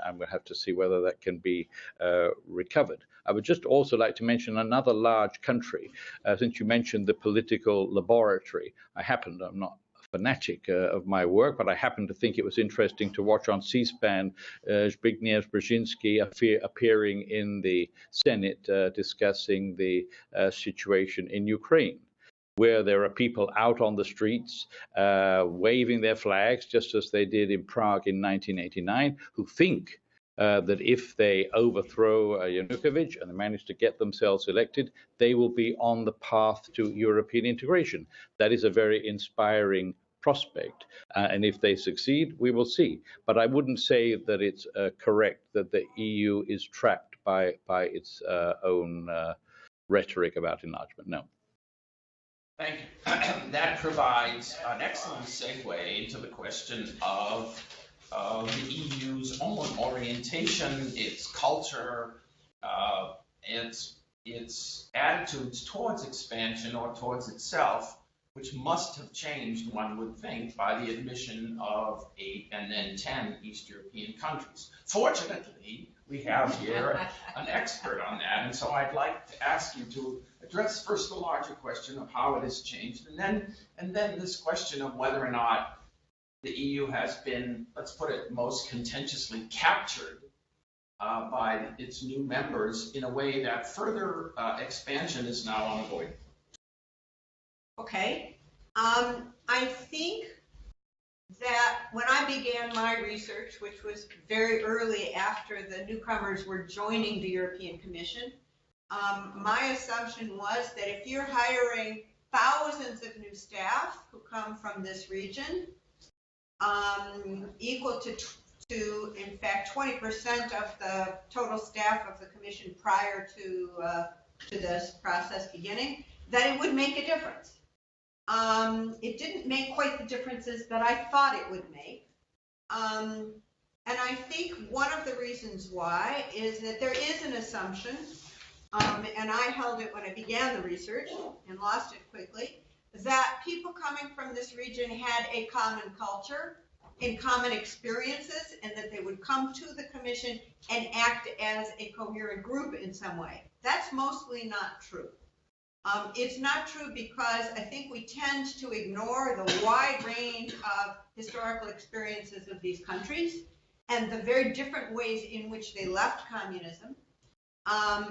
and we'll have to see whether that can be recovered. I would just also like to mention another large country, since you mentioned the political laboratory. I'm not fanatic of my work, but I happen to think it was interesting to watch on C-SPAN Zbigniew Brzezinski appearing in the Senate discussing the situation in Ukraine, where there are people out on the streets waving their flags, just as they did in Prague in 1989, who think that if they overthrow Yanukovych and they manage to get themselves elected, they will be on the path to European integration. That is a very inspiring prospect. And if they succeed, we will see. But I wouldn't say that it's correct that the EU is trapped by its own rhetoric about enlargement. No. Thank you. That provides an excellent segue into the question of the EU's own orientation, its culture, its attitudes towards expansion or towards itself, which must have changed, one would think, by the admission of 8 and then 10 East European countries. Fortunately, we have here an expert on that, and so I'd like to ask you to address first the larger question of how it has changed, and then this question of whether or not the EU has been, let's put it most contentiously, captured by its new members in a way that further expansion is now unavoidable. Okay. I think that when I began my research, which was very early after the newcomers were joining the European Commission, my assumption was that if you're hiring thousands of new staff who come from this region, equal to in fact 20% of the total staff of the Commission prior to this process beginning, that it would make a difference. It didn't make quite the differences that I thought it would make. And I think one of the reasons why is that there is an assumption, and I held it when I began the research and lost it quickly, that people coming from this region had a common culture and common experiences, and that they would come to the Commission and act as a coherent group in some way. That's mostly not true. It's not true because I think we tend to ignore the wide range of historical experiences of these countries and the very different ways in which they left communism,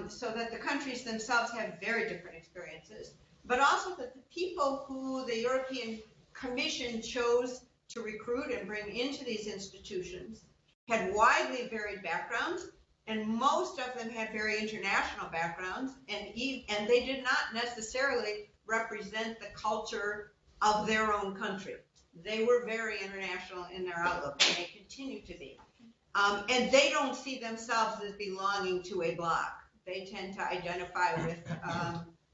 so that the countries themselves have very different experiences, but also that the people who the European Commission chose to recruit and bring into these institutions had widely varied backgrounds, and most of them had very international backgrounds, and they did not necessarily represent the culture of their own country. They were very international in their outlook, and they continue to be. And they don't see themselves as belonging to a bloc. They tend to identify with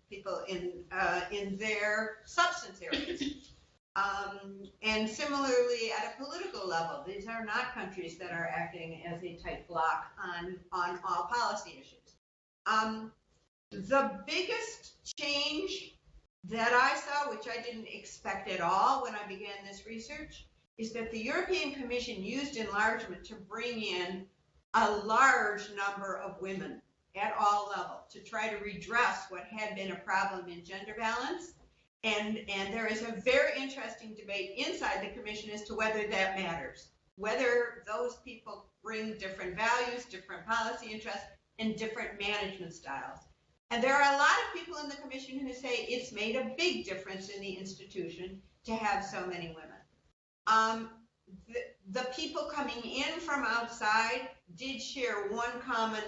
people in their substance areas. And similarly, at a political level, these are not countries that are acting as a tight bloc on all policy issues. The biggest change that I saw, which I didn't expect at all when I began this research, is that the European Commission used enlargement to bring in a large number of women at all levels to try to redress what had been a problem in gender balance. And there is a very interesting debate inside the Commission as to whether that matters, whether those people bring different values, different policy interests, and different management styles. And there are a lot of people in the Commission who say it's made a big difference in the institution to have so many women. The people coming in from outside did share one common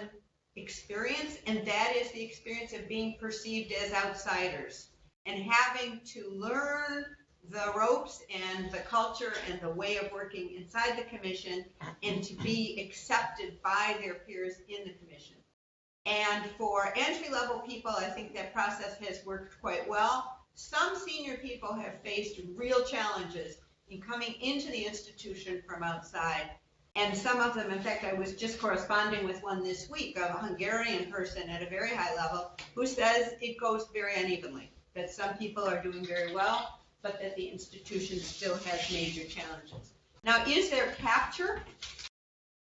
experience, and that is the experience of being perceived as outsiders and having to learn the ropes and the culture and the way of working inside the Commission and to be accepted by their peers in the Commission. And for entry-level people, I think that process has worked quite well. Some senior people have faced real challenges in coming into the institution from outside. And some of them, in fact, I was just corresponding with one this week, a Hungarian person at a very high level, who says it goes very unevenly, that some people are doing very well, but that the institution still has major challenges. Now, is there capture?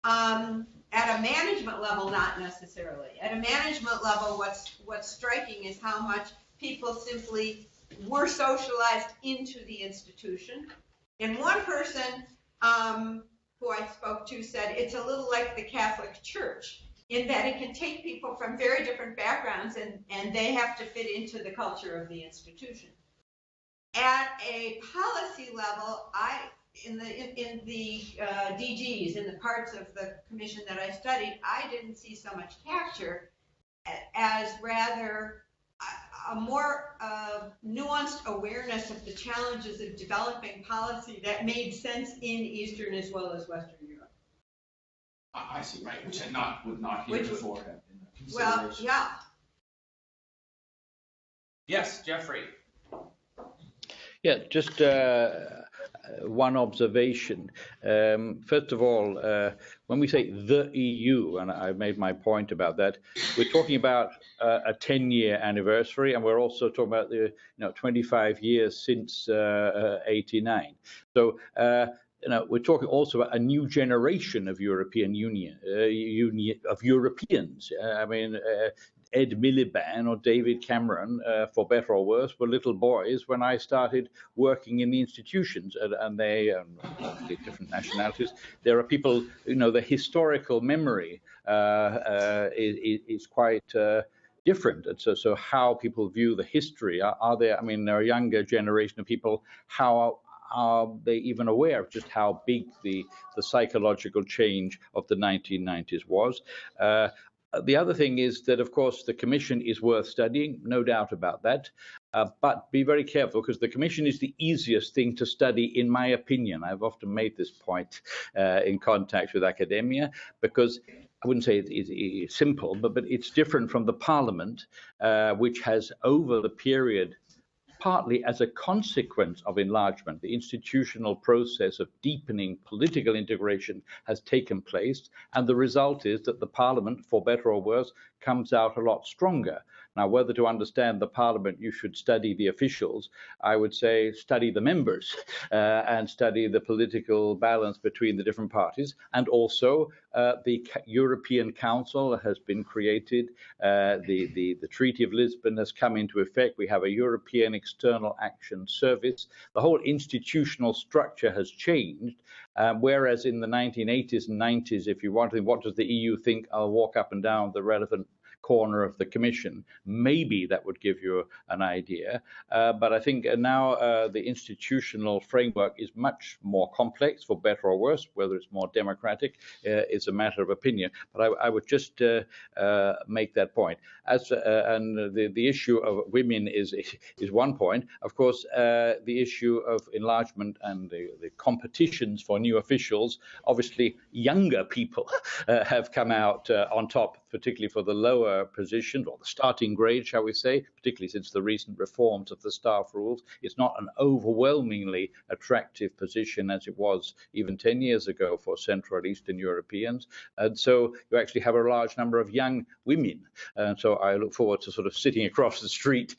At a management level, not necessarily. At a management level, what's striking is how much people simply were socialized into the institution. And one person who I spoke to said it's a little like the Catholic Church in that it can take people from very different backgrounds and they have to fit into the culture of the institution. At a policy level, in the DGs, in the parts of the Commission that I studied, I didn't see so much capture as rather a more nuanced awareness of the challenges of developing policy that made sense in Eastern as well as Western Europe. I see, right, which would not heretofore have been a consideration. Well, yeah. Yes, Geoffrey. Yeah, just one observation. First of all, when we say the EU, and I made my point about that, we're talking about a 10-year anniversary, and we're also talking about the 25 years since '89. So we're talking also about a new generation of European of Europeans. Ed Miliband or David Cameron, for better or worse, were little boys when I started working in the institutions, and they obviously different nationalities. There are people, the historical memory is quite different. And so how people view the history, there are a younger generation of people, how are they even aware of just how big the psychological change of the 1990s was? The other thing is that, of course, the Commission is worth studying, no doubt about that. But be very careful, because the Commission is the easiest thing to study, in my opinion. I've often made this point in contact with academia, because I wouldn't say it's simple, but it's different from the Parliament, which has, over the period, partly as a consequence of enlargement, the institutional process of deepening political integration has taken place, and the result is that the Parliament, for better or worse, comes out a lot stronger. Now, whether to understand the Parliament you should study the officials, I would say study the members and study the political balance between the different parties. And also the European Council has been created. The Treaty of Lisbon has come into effect. We have a European External Action Service. The whole institutional structure has changed. Whereas in the 1980s and 90s, if you wanted, what does the EU think? I'll walk up and down the relevant corner of the Commission. Maybe that would give you an idea. But I think now the institutional framework is much more complex, for better or worse. Whether it's more democratic is a matter of opinion. But I would just make that point. And the issue of women is one point. Of course, the issue of enlargement and the competitions for new officials, obviously younger people have come out on top, particularly for the lower positions, or the starting grade, shall we say, particularly since the recent reforms of the staff rules. It's not an overwhelmingly attractive position as it was even 10 years ago for Central and Eastern Europeans. And so you actually have a large number of young women. And so I look forward to sort of sitting across the street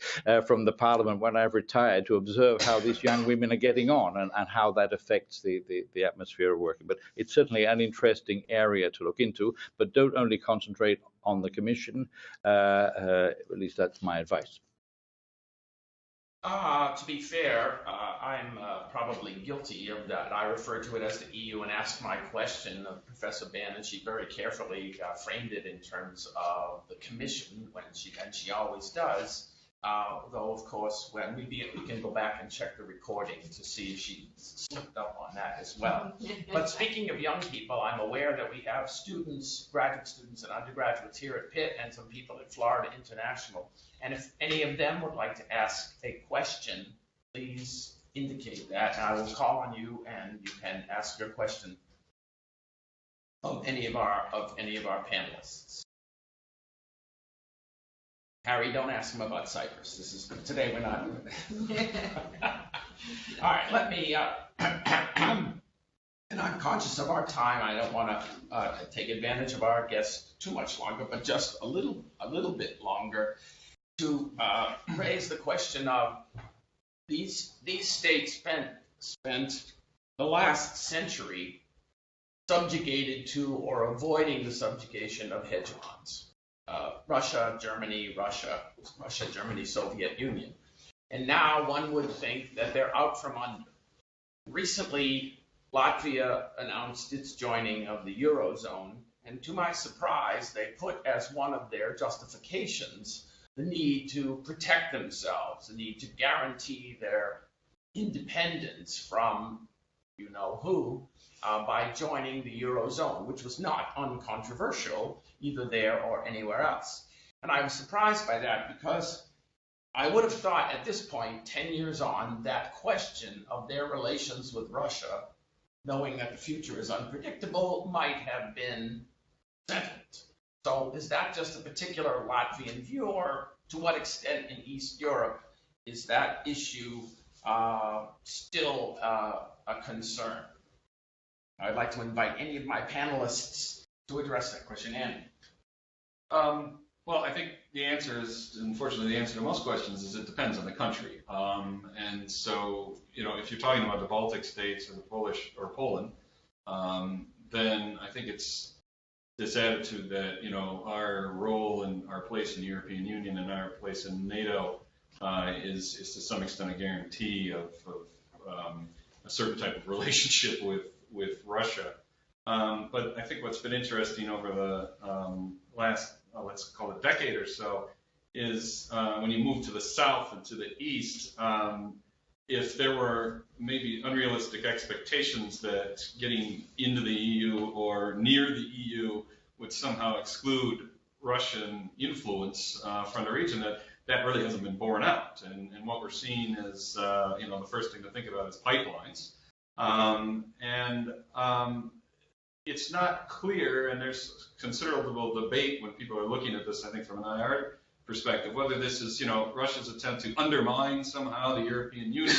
from the Parliament when I've retired to observe how these young women are getting on and how that affects the atmosphere of working. But it's certainly an interesting area to look into, but don't only concentrate on the Commission. At least that's my advice. To be fair, I'm probably guilty of that. I referred to it as the EU and asked my question of Professor Ban, and she very carefully framed it in terms of the Commission, and she always does. Though, of course, when we can go back and check the recording to see if she slipped up on that as well. But speaking of young people, I'm aware that we have students, graduate students and undergraduates here at Pitt, and some people at Florida International. And if any of them would like to ask a question, please indicate that, and I will call on you, and you can ask your question of any of our panelists. Harry, don't ask him about Cyprus. This is today. We're not. All right. Let me. And I'm conscious of our time. I don't want to take advantage of our guests too much longer, but just a little bit longer to raise the question of these states spent the last century subjugated to or avoiding the subjugation of hegemons. Russia, Germany, Soviet Union. And now one would think that they're out from under. Recently, Latvia announced its joining of the Eurozone, and to my surprise, they put as one of their justifications the need to protect themselves, the need to guarantee their independence from you-know-who by joining the Eurozone, which was not uncontroversial either there or anywhere else. And I was surprised by that, because I would have thought at this point, 10 years on, that question of their relations with Russia, knowing that the future is unpredictable, might have been settled. So is that just a particular Latvian view, or to what extent in East Europe is that issue still a concern? I'd like to invite any of my panelists to address that question. Andy. Well, I think the answer is, unfortunately, the answer to most questions is it depends on the country. And so, if you're talking about the Baltic states or the Poland, then I think it's this attitude that, our role and our place in the European Union and our place in NATO is to some extent a guarantee of a certain type of relationship with Russia. But I think what's been interesting over the last, let's call it decade or so, is when you move to the south and to the east, if there were maybe unrealistic expectations that getting into the EU or near the EU would somehow exclude Russian influence from the region, that really hasn't been borne out. And what we're seeing is, the first thing to think about is pipelines. It's not clear, and there's considerable debate when people are looking at this, I think, from an IR perspective, whether this is, Russia's attempt to undermine somehow the European Union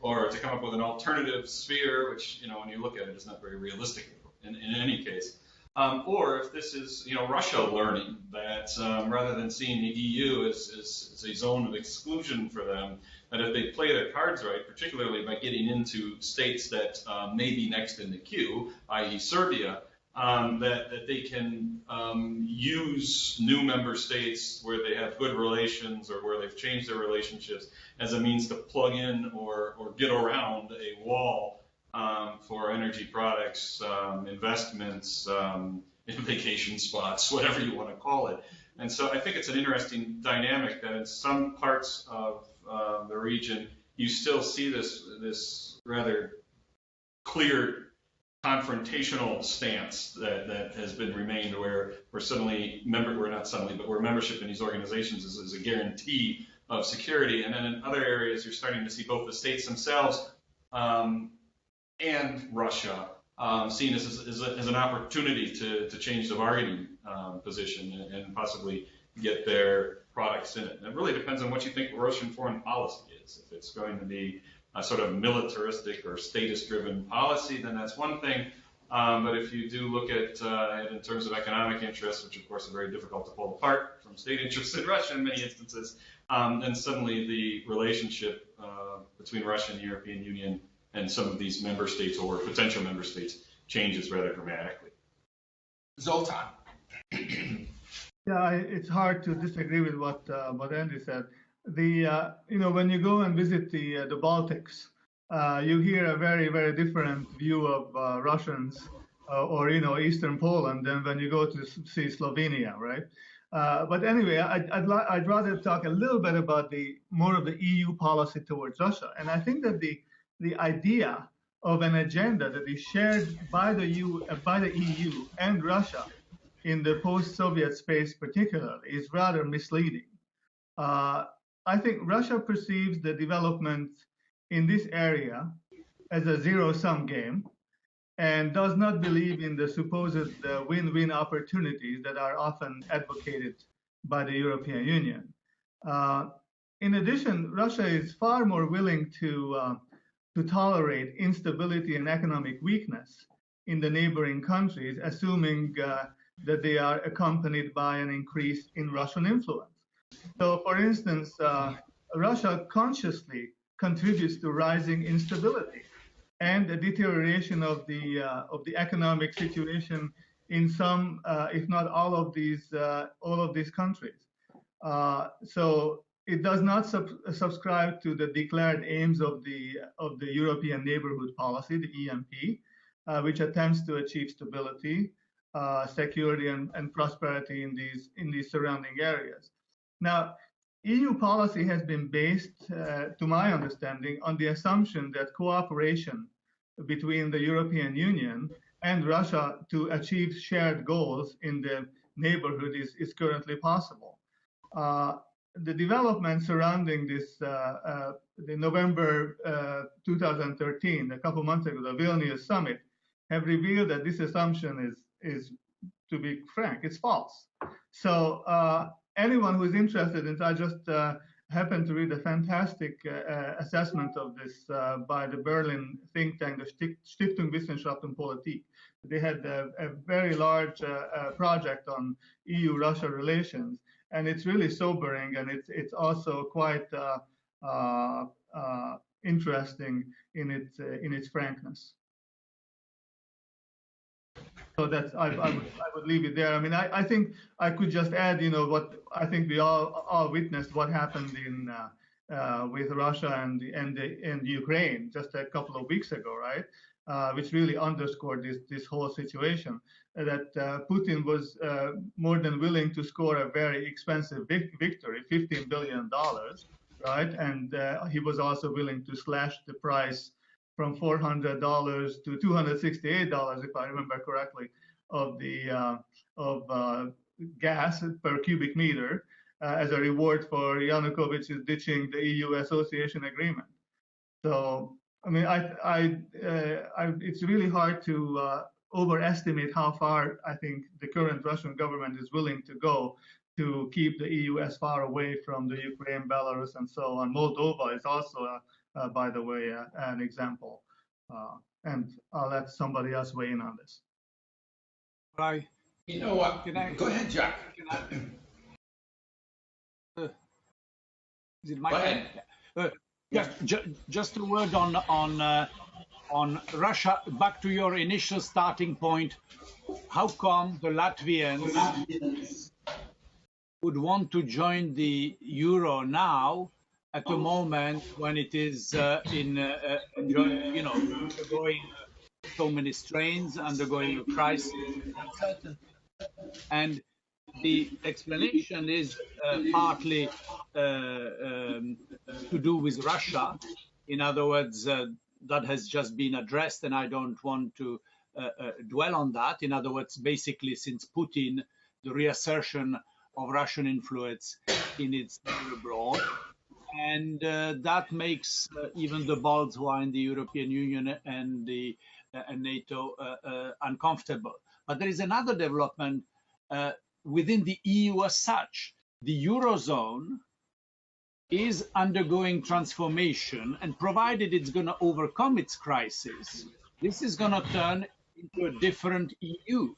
or to come up with an alternative sphere, which, when you look at it, is not very realistic in any case. Or if this is, Russia learning that rather than seeing the EU as a zone of exclusion for them, that if they play their cards right, particularly by getting into states that may be next in the queue, i.e. Serbia, that they can use new member states where they have good relations or where they've changed their relationships as a means to plug in or get around a wall for energy products, investments, vacation spots, whatever you want to call it. And so I think it's an interesting dynamic that in some parts of the region, you still see this rather clear confrontational stance that has been remained where where membership in these organizations is a guarantee of security. And then in other areas, you're starting to see both the states themselves and Russia seen as an opportunity to change the bargaining position and possibly get their products in it. And it really depends on what you think Russian foreign policy is. If it's going to be a sort of militaristic or statist-driven policy, then that's one thing. But if you do look at it in terms of economic interests, which of course are very difficult to pull apart from state interests in Russia in many instances, then suddenly the relationship between Russia and the European Union and some of these member states or potential member states changes rather dramatically. Zoltan. Yeah, it's hard to disagree with what Andy said. When you go and visit the Baltics, you hear a very, very different view of Russians or Eastern Poland than when you go to see Slovenia, right? But anyway, I'd rather talk a little bit about more of the EU policy towards Russia, and I think that the idea of an agenda that is shared by the EU and Russia in the post-Soviet space particularly is rather misleading. I think Russia perceives the development in this area as a zero-sum game and does not believe in the supposed win-win opportunities that are often advocated by the European Union. In addition, Russia is far more willing to tolerate instability and economic weakness in the neighboring countries, assuming that they are accompanied by an increase in Russian influence. So, for instance, Russia consciously contributes to rising instability and the deterioration of the economic situation in some, if not all of these countries. So it does not subscribe to the declared aims of the European Neighborhood Policy, the ENP, which attempts to achieve stability, security, and prosperity in these surrounding areas. Now, EU policy has been based, to my understanding, on the assumption that cooperation between the European Union and Russia to achieve shared goals in the neighborhood is currently possible. The developments surrounding this, the November 2013, a couple months ago, the Vilnius summit, have revealed that this assumption is, to be frank, it's false. So anyone who is interested in, I just happened to read a fantastic assessment of this by the Berlin think tank, the Stiftung Wissenschaft und Politik. They had a very large project on EU-Russia relations, and it's really sobering, and it's also quite interesting in its frankness. So that's I would leave it there. I mean, I think I could just add, what I think we all witnessed what happened in with Russia and Ukraine just a couple of weeks ago, right? Which really underscored this whole situation. That Putin was more than willing to score a very expensive victory, $15 billion, right? And he was also willing to slash the price from $400 to $268, if I remember correctly, of gas per cubic meter as a reward for Yanukovych's ditching the EU association agreement. So, I mean, it's really hard to overestimate how far I think the current Russian government is willing to go to keep the EU as far away from the Ukraine, Belarus, and so on. Moldova is also, by the way, an example. And I'll let somebody else weigh in on this. Right. You know what? Go ahead, Jack. Is it my Go turn? ahead. Just a word on Russia. Back to your initial starting point. How come the Latvians would want to join the euro now, at a moment when it is undergoing so many strains, undergoing a crisis, and the explanation is partly to do with Russia. In other words, that has just been addressed, and I don't want to dwell on that. In other words, basically, since Putin, the reassertion of Russian influence in its abroad, and that makes even the Balts who are in the European Union and the NATO uncomfortable. But there is another development within the EU as such. The Eurozone is undergoing transformation, and provided it's going to overcome its crisis, this is going to turn into a different EU.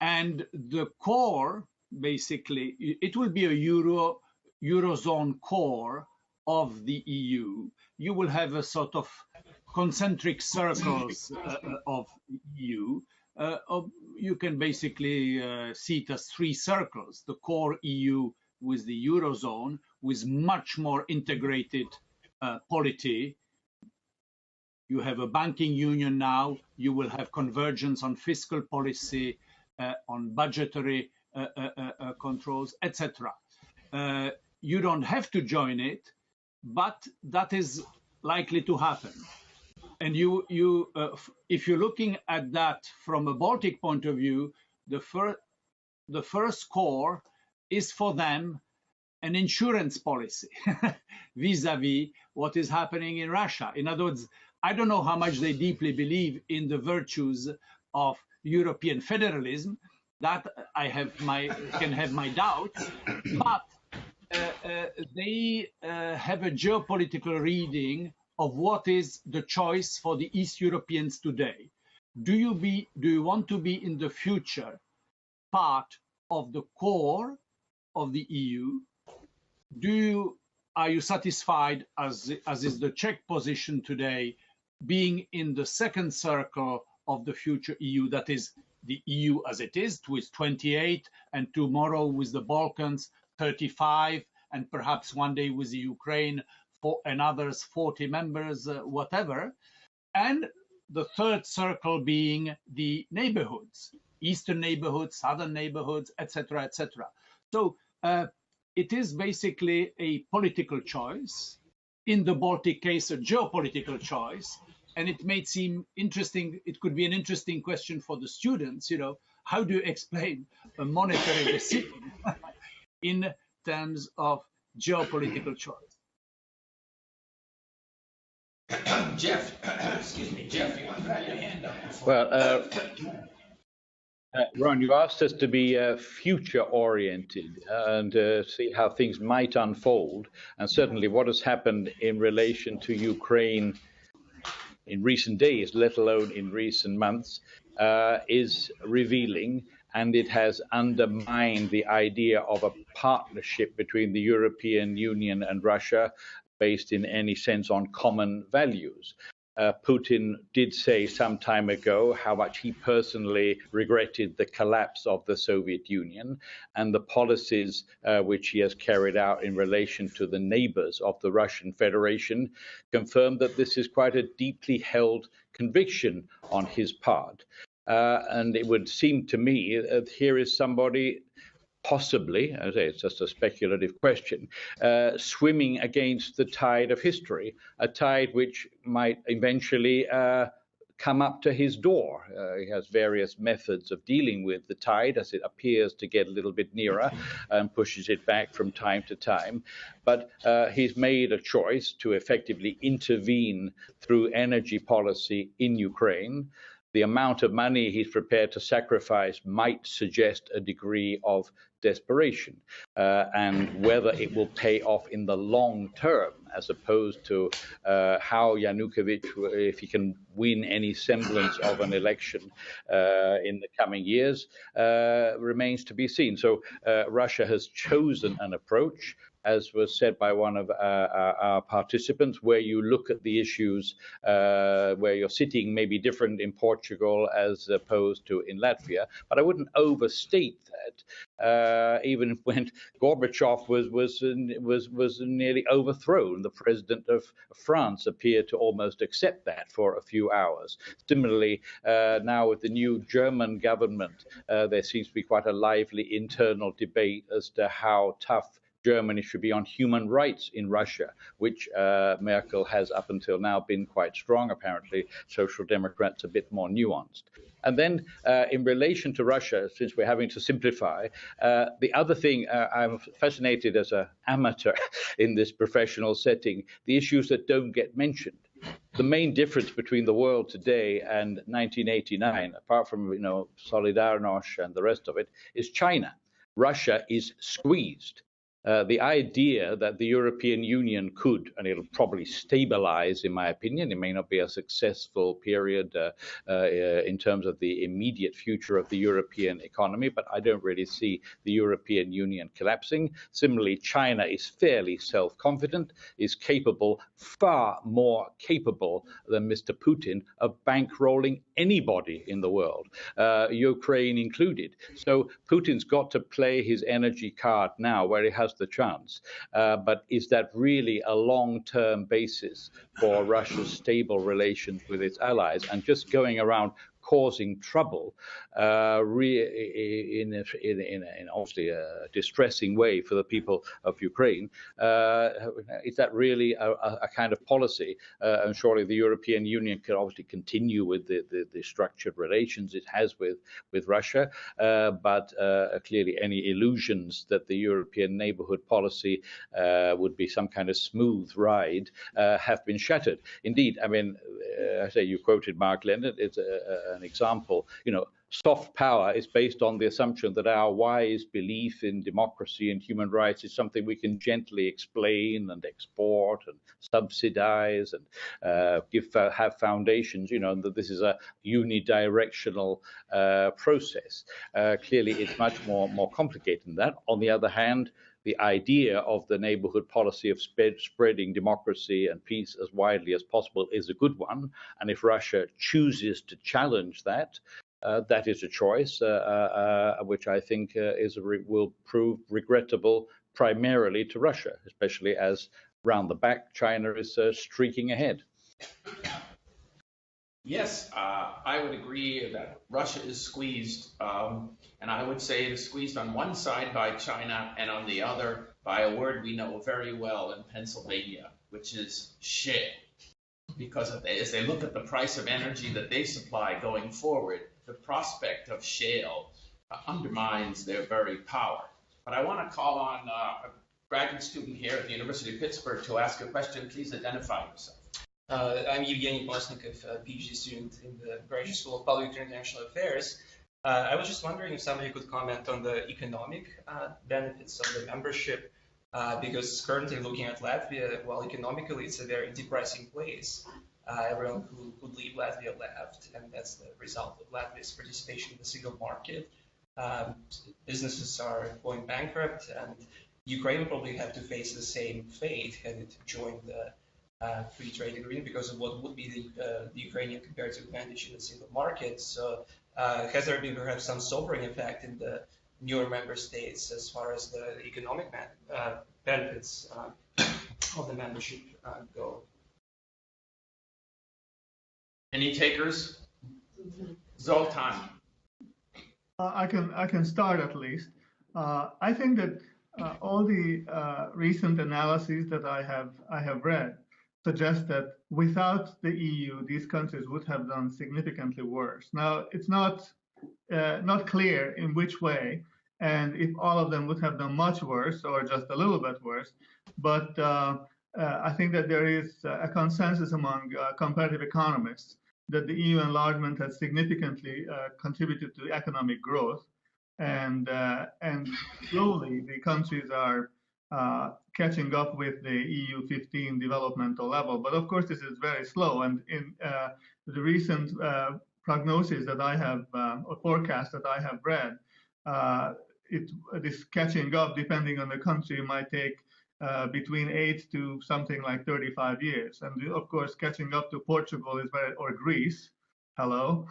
And the core, basically, it will be a Eurozone core of the EU. You will have a sort of concentric circles of EU. You can basically see it as three circles: the core EU with the Eurozone, with much more integrated polity. You have a banking union now. You will have convergence on fiscal policy, on budgetary controls, etc. You don't have to join it, but that is likely to happen. And if you're looking at that from a Baltic point of view, the first core is for them an insurance policy vis-a-vis what is happening in Russia. In other words, I don't know how much they deeply believe in the virtues of European federalism. That I can have my doubts, but they have a geopolitical reading of what is the choice for the East Europeans today. Do you want to be in the future part of the core of the EU? Are you satisfied, as is the Czech position today, being in the second circle of the future EU, that is the EU as it is, with 28, and tomorrow with the Balkans 35, and perhaps one day with the Ukraine and others 40 members, whatever, and the third circle being the neighborhoods, eastern neighborhoods, southern neighborhoods, etc., etc. So it is basically a political choice, in the Baltic case, a geopolitical choice, and it may seem interesting. It could be an interesting question for the students, how do you explain a monetary decision in terms of geopolitical choice? Jeff, excuse me, Jeff, you want to put your hand up? Well, Ron, you asked us to be future-oriented and see how things might unfold. And certainly what has happened in relation to Ukraine in recent days, let alone in recent months, is revealing, and it has undermined the idea of a partnership between the European Union and Russia based in any sense on common values. Putin did say some time ago how much he personally regretted the collapse of the Soviet Union, and the policies which he has carried out in relation to the neighbors of the Russian Federation confirm that this is quite a deeply held conviction on his part. And it would seem to me that here is somebody possibly, I say it's just a speculative question, swimming against the tide of history, a tide which might eventually come up to his door. He has various methods of dealing with the tide as it appears to get a little bit nearer and pushes it back from time to time. But he's made a choice to effectively intervene through energy policy in Ukraine. The amount of money he's prepared to sacrifice might suggest a degree of desperation, and whether it will pay off in the long term, as opposed to how Yanukovych, if he can win any semblance of an election in the coming years, remains to be seen. So Russia has chosen an approach, as was said by one of our participants, where you look at the issues where you're sitting may be different in Portugal as opposed to in Latvia. But I wouldn't overstate that. Even when Gorbachev was nearly overthrown, the president of France appeared to almost accept that for a few hours. Similarly, now with the new German government, there seems to be quite a lively internal debate as to how tough Germany should be on human rights in Russia, which Merkel has up until now been quite strong. Apparently, Social Democrats a bit more nuanced. And then in relation to Russia, since we're having to simplify, the other thing I'm fascinated as an amateur in this professional setting, the issues that don't get mentioned. The main difference between the world today and 1989, apart from Solidarność and the rest of it, is China. Russia is squeezed. The idea that the European Union could, and it'll probably stabilize, in my opinion, it may not be a successful period in terms of the immediate future of the European economy, but I don't really see the European Union collapsing. Similarly, China is fairly self-confident, is capable, far more capable than Mr. Putin, of bankrolling anybody in the world, Ukraine included. So Putin's got to play his energy card now where he has the chance. But is that really a long-term basis for Russia's stable relations with its allies? And just going around causing trouble in obviously a distressing way for the people of Ukraine. Is that really a kind of policy? And surely the European Union can obviously continue with the structured relations it has with Russia, but clearly any illusions that the European neighborhood policy would be some kind of smooth ride have been shattered. Indeed, I mean, I say you quoted Mark Leonard. It's an example. Soft power is based on the assumption that our wise belief in democracy and human rights is something we can gently explain and export and subsidize and have foundations, and that this is a unidirectional process. Clearly, it's much more complicated than that. On the other hand, the idea of the neighborhood policy of spreading democracy and peace as widely as possible is a good one. And if Russia chooses to challenge that, that is a choice which I think will prove regrettable primarily to Russia, especially as round the back China is streaking ahead. Yes, I would agree that Russia is squeezed, and I would say it is squeezed on one side by China and on the other by a word we know very well in Pennsylvania, which is shale. Because as they look at the price of energy that they supply going forward, the prospect of shale undermines their very power. But I want to call on a graduate student here at the University of Pittsburgh to ask a question. Please identify yourself. I'm Evgeny Bosnikov, a PhD student in the Graduate School of Public and International Affairs. I was just wondering if somebody could comment on the economic benefits of the membership, because currently looking at Latvia, while economically it's a very depressing place, everyone who would leave Latvia left, and that's the result of Latvia's participation in the single market. Businesses are going bankrupt, and Ukraine will probably have to face the same fate had it joined the free trade agreement because of what would be the Ukrainian comparative advantage in the single market. So has there been perhaps some sobering effect in the newer member states as far as the economic benefits of the membership go? Any takers? Zoltan. I can start at least. I think that all the recent analyses that I have read suggest that without the EU, these countries would have done significantly worse. Now, it's not clear in which way, and if all of them would have done much worse or just a little bit worse. But I think that there is a consensus among comparative economists that the EU enlargement has significantly contributed to economic growth, and slowly the countries are catching up with the EU 15 developmental level. But of course, this is very slow. And in the recent prognosis that I have, or forecast that I have read, this catching up, depending on the country, might take between 8 to something like 35 years. And of course, catching up to Portugal is or Greece, hello,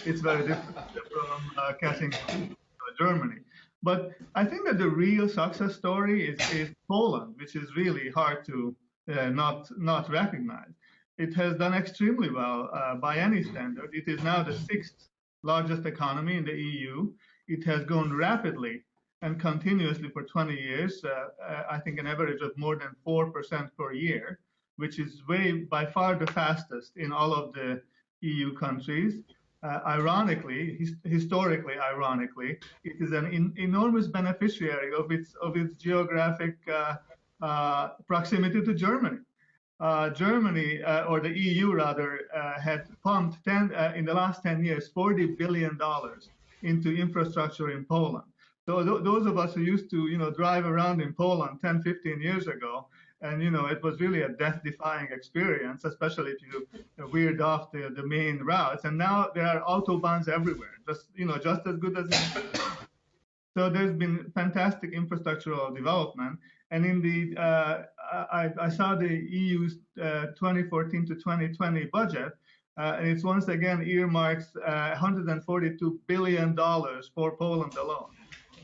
it's very different from catching up to Germany. But I think that the real success story is Poland, which is really hard to not recognize. It has done extremely well by any standard. It is now the 6th largest economy in the EU. It has grown rapidly and continuously for 20 years, I think an average of more than 4% per year, which is by far the fastest in all of the EU countries. Historically ironically, it is an enormous beneficiary of its geographic proximity to Germany. Germany, or the EU rather, had pumped in the last 10 years, $40 billion into infrastructure in Poland. So those of us who used to, drive around in Poland 10, 15 years ago, and, it was really a death-defying experience, especially if you veered off the main routes. And now there are autobahns everywhere, just as good as it. So there's been fantastic infrastructural development. And indeed, I saw the EU's 2014 to 2020 budget, and it's once again earmarks $142 billion for Poland alone.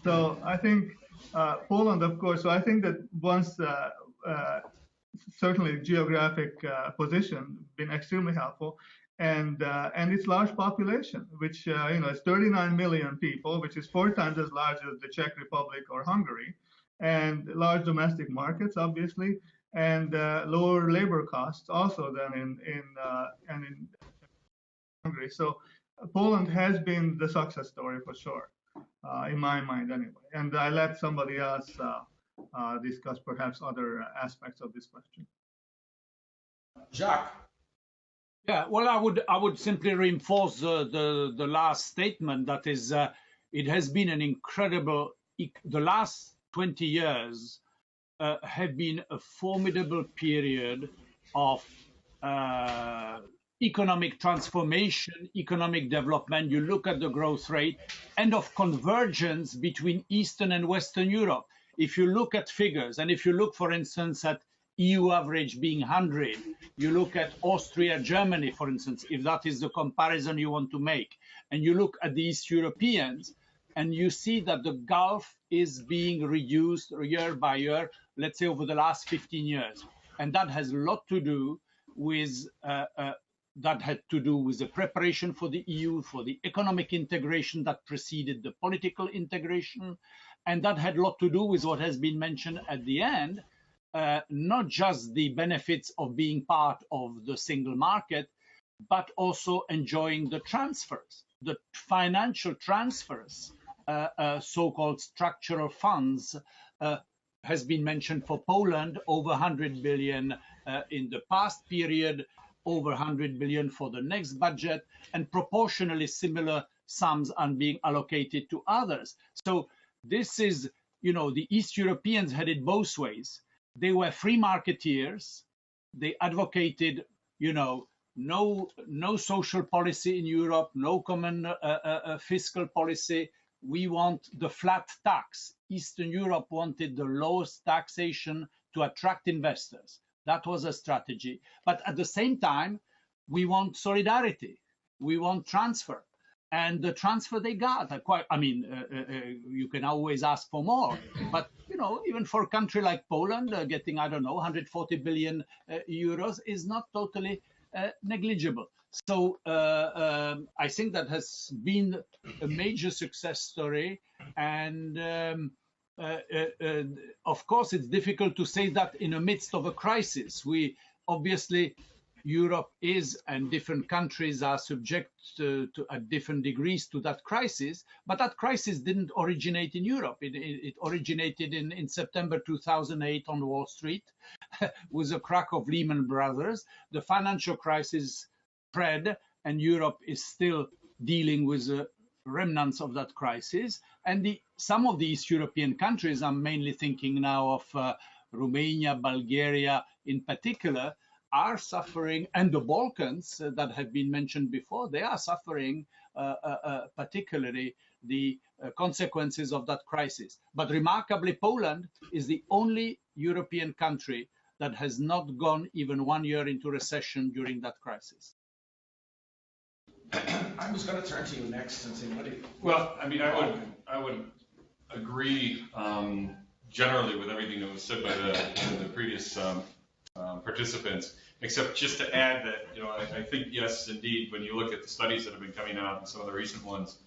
So I think Poland, of course, so I think that once certainly geographic position been extremely helpful, and its large population, which is 39 million people, which is 4 times as large as the Czech Republic or Hungary, and large domestic markets, obviously, and lower labor costs also than in Hungary. So Poland has been the success story for sure, in my mind anyway. And I let somebody else discuss perhaps other aspects of this question. Jacques. Yeah, well, I would simply reinforce the last statement. That is, it has been an incredible. The last 20 years have been a formidable period of economic transformation, economic development. You look at the growth rate and of convergence between Eastern and Western Europe. If you look at figures, and if you look, for instance, at EU average being 100, you look at Austria, Germany, for instance, if that is the comparison you want to make, and you look at the East Europeans, and you see that the gulf is being reduced year by year, let's say over the last 15 years. And that has a lot to do with the preparation for the EU, for the economic integration that preceded the political integration. And that had a lot to do with what has been mentioned at the end, not just the benefits of being part of the single market, but also enjoying the transfers, the financial transfers, so-called structural funds, has been mentioned for Poland, over 100 billion in the past period, over 100 billion for the next budget, and proportionally similar sums are being allocated to others. So this is, the East Europeans had it both ways. They were free marketeers. They advocated, no social policy in Europe, no common fiscal policy. We want the flat tax. Eastern Europe wanted the lowest taxation to attract investors. That was a strategy. But at the same time, we want solidarity. We want transfer. And the transfer they got, you can always ask for more. But, even for a country like Poland, getting, 140 billion euros is not totally negligible. So I think that has been a major success story. And of course, it's difficult to say that in the midst of a crisis. Obviously, Europe is, and different countries are subject to at different degrees to that crisis, but that crisis didn't originate in Europe. It originated in September 2008 on Wall Street with the crack of Lehman Brothers. The financial crisis spread, and Europe is still dealing with the remnants of that crisis. And some of the East European countries, I'm mainly thinking now of Romania, Bulgaria in particular, are suffering, and the Balkans that have been mentioned before, they are suffering particularly the consequences of that crisis. But remarkably, Poland is the only European country that has not gone even 1 year into recession during that crisis. I was going to turn to you next and say, Well, I would agree generally with everything that was said by the previous participants, except just to add that, I think, yes, indeed, when you look at the studies that have been coming out and some of the recent ones,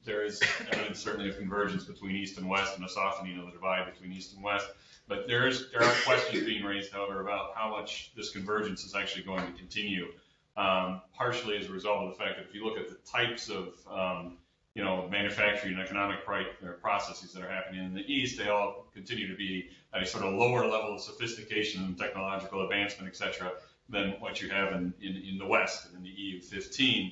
there is evidence certainly of convergence between East and West and a softening of the divide between East and West. But there are questions being raised, however, about how much this convergence is actually going to continue, partially as a result of the fact that if you look at the types of manufacturing and economic processes that are happening in the East, they all continue to be at a sort of lower level of sophistication and technological advancement, et cetera, than what you have in the West and in the EU 15.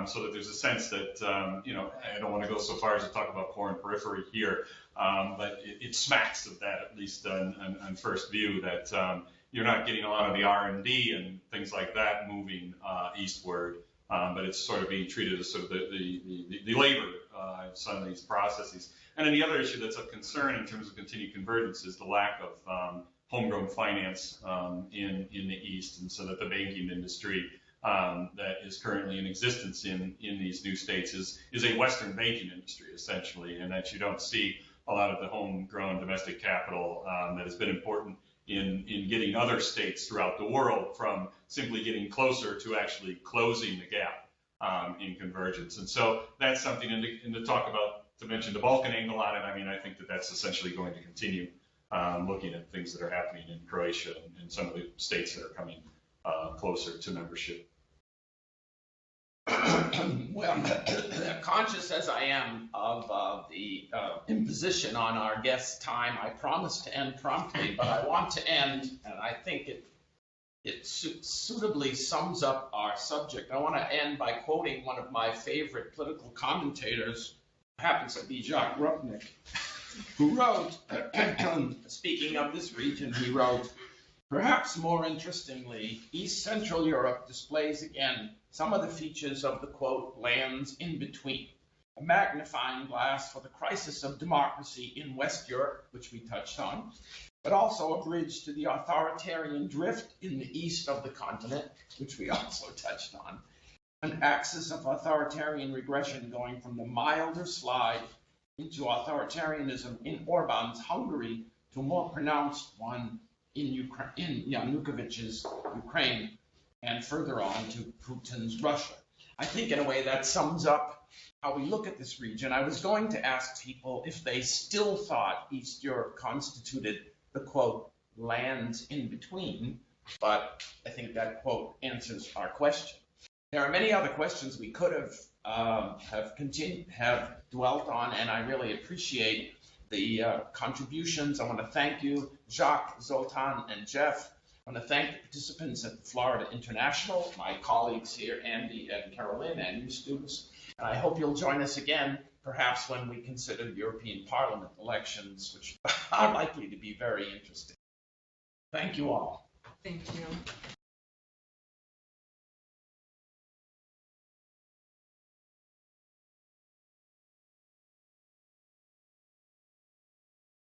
So that there's a sense that, I don't want to go so far as to talk about core and periphery here, but it smacks of that, at least on first view, that you're not getting a lot of the R&D and things like that moving eastward. But it's sort of being treated as sort of the labor in some of these processes. And then the other issue that's of concern in terms of continued convergence is the lack of homegrown finance in the East, and so that the banking industry that is currently in existence in these new states is a Western banking industry, essentially, and that you don't see a lot of the homegrown domestic capital that has been important in getting other states throughout the world from simply getting closer to actually closing the gap in convergence. And so that's something to mention the Balkan angle on it. I think that's essentially going to continue looking at things that are happening in Croatia and some of the states that are coming closer to membership. Well, conscious as I am of the imposition on our guest's time, I promised to end promptly, but I want to end, and I think it suitably sums up our subject. I want to end by quoting one of my favorite political commentators, happens to be Jacques Rupnik, who wrote, speaking of this region, he wrote, "Perhaps more interestingly, East Central Europe displays again some of the features of the, quote, lands in between, a magnifying glass for the crisis of democracy in West Europe, which we touched on, but also a bridge to the authoritarian drift in the east of the continent, which we also touched on, an axis of authoritarian regression going from the milder slide into authoritarianism in Orban's Hungary to a more pronounced one in Yanukovych's Ukraine, and further on to Putin's Russia." I think in a way that sums up how we look at this region. I was going to ask people if they still thought East Europe constituted the, quote, lands in between, but I think that quote answers our question. There are many other questions we could have dwelt on, and I really appreciate the contributions. I want to thank you, Jacques, Zoltan, and Jeff. I want to thank the participants at the Florida International, my colleagues here, Andy and Carolyn, and you students. And I hope you'll join us again, perhaps when we consider European Parliament elections, which are likely to be very interesting. Thank you all. Thank you.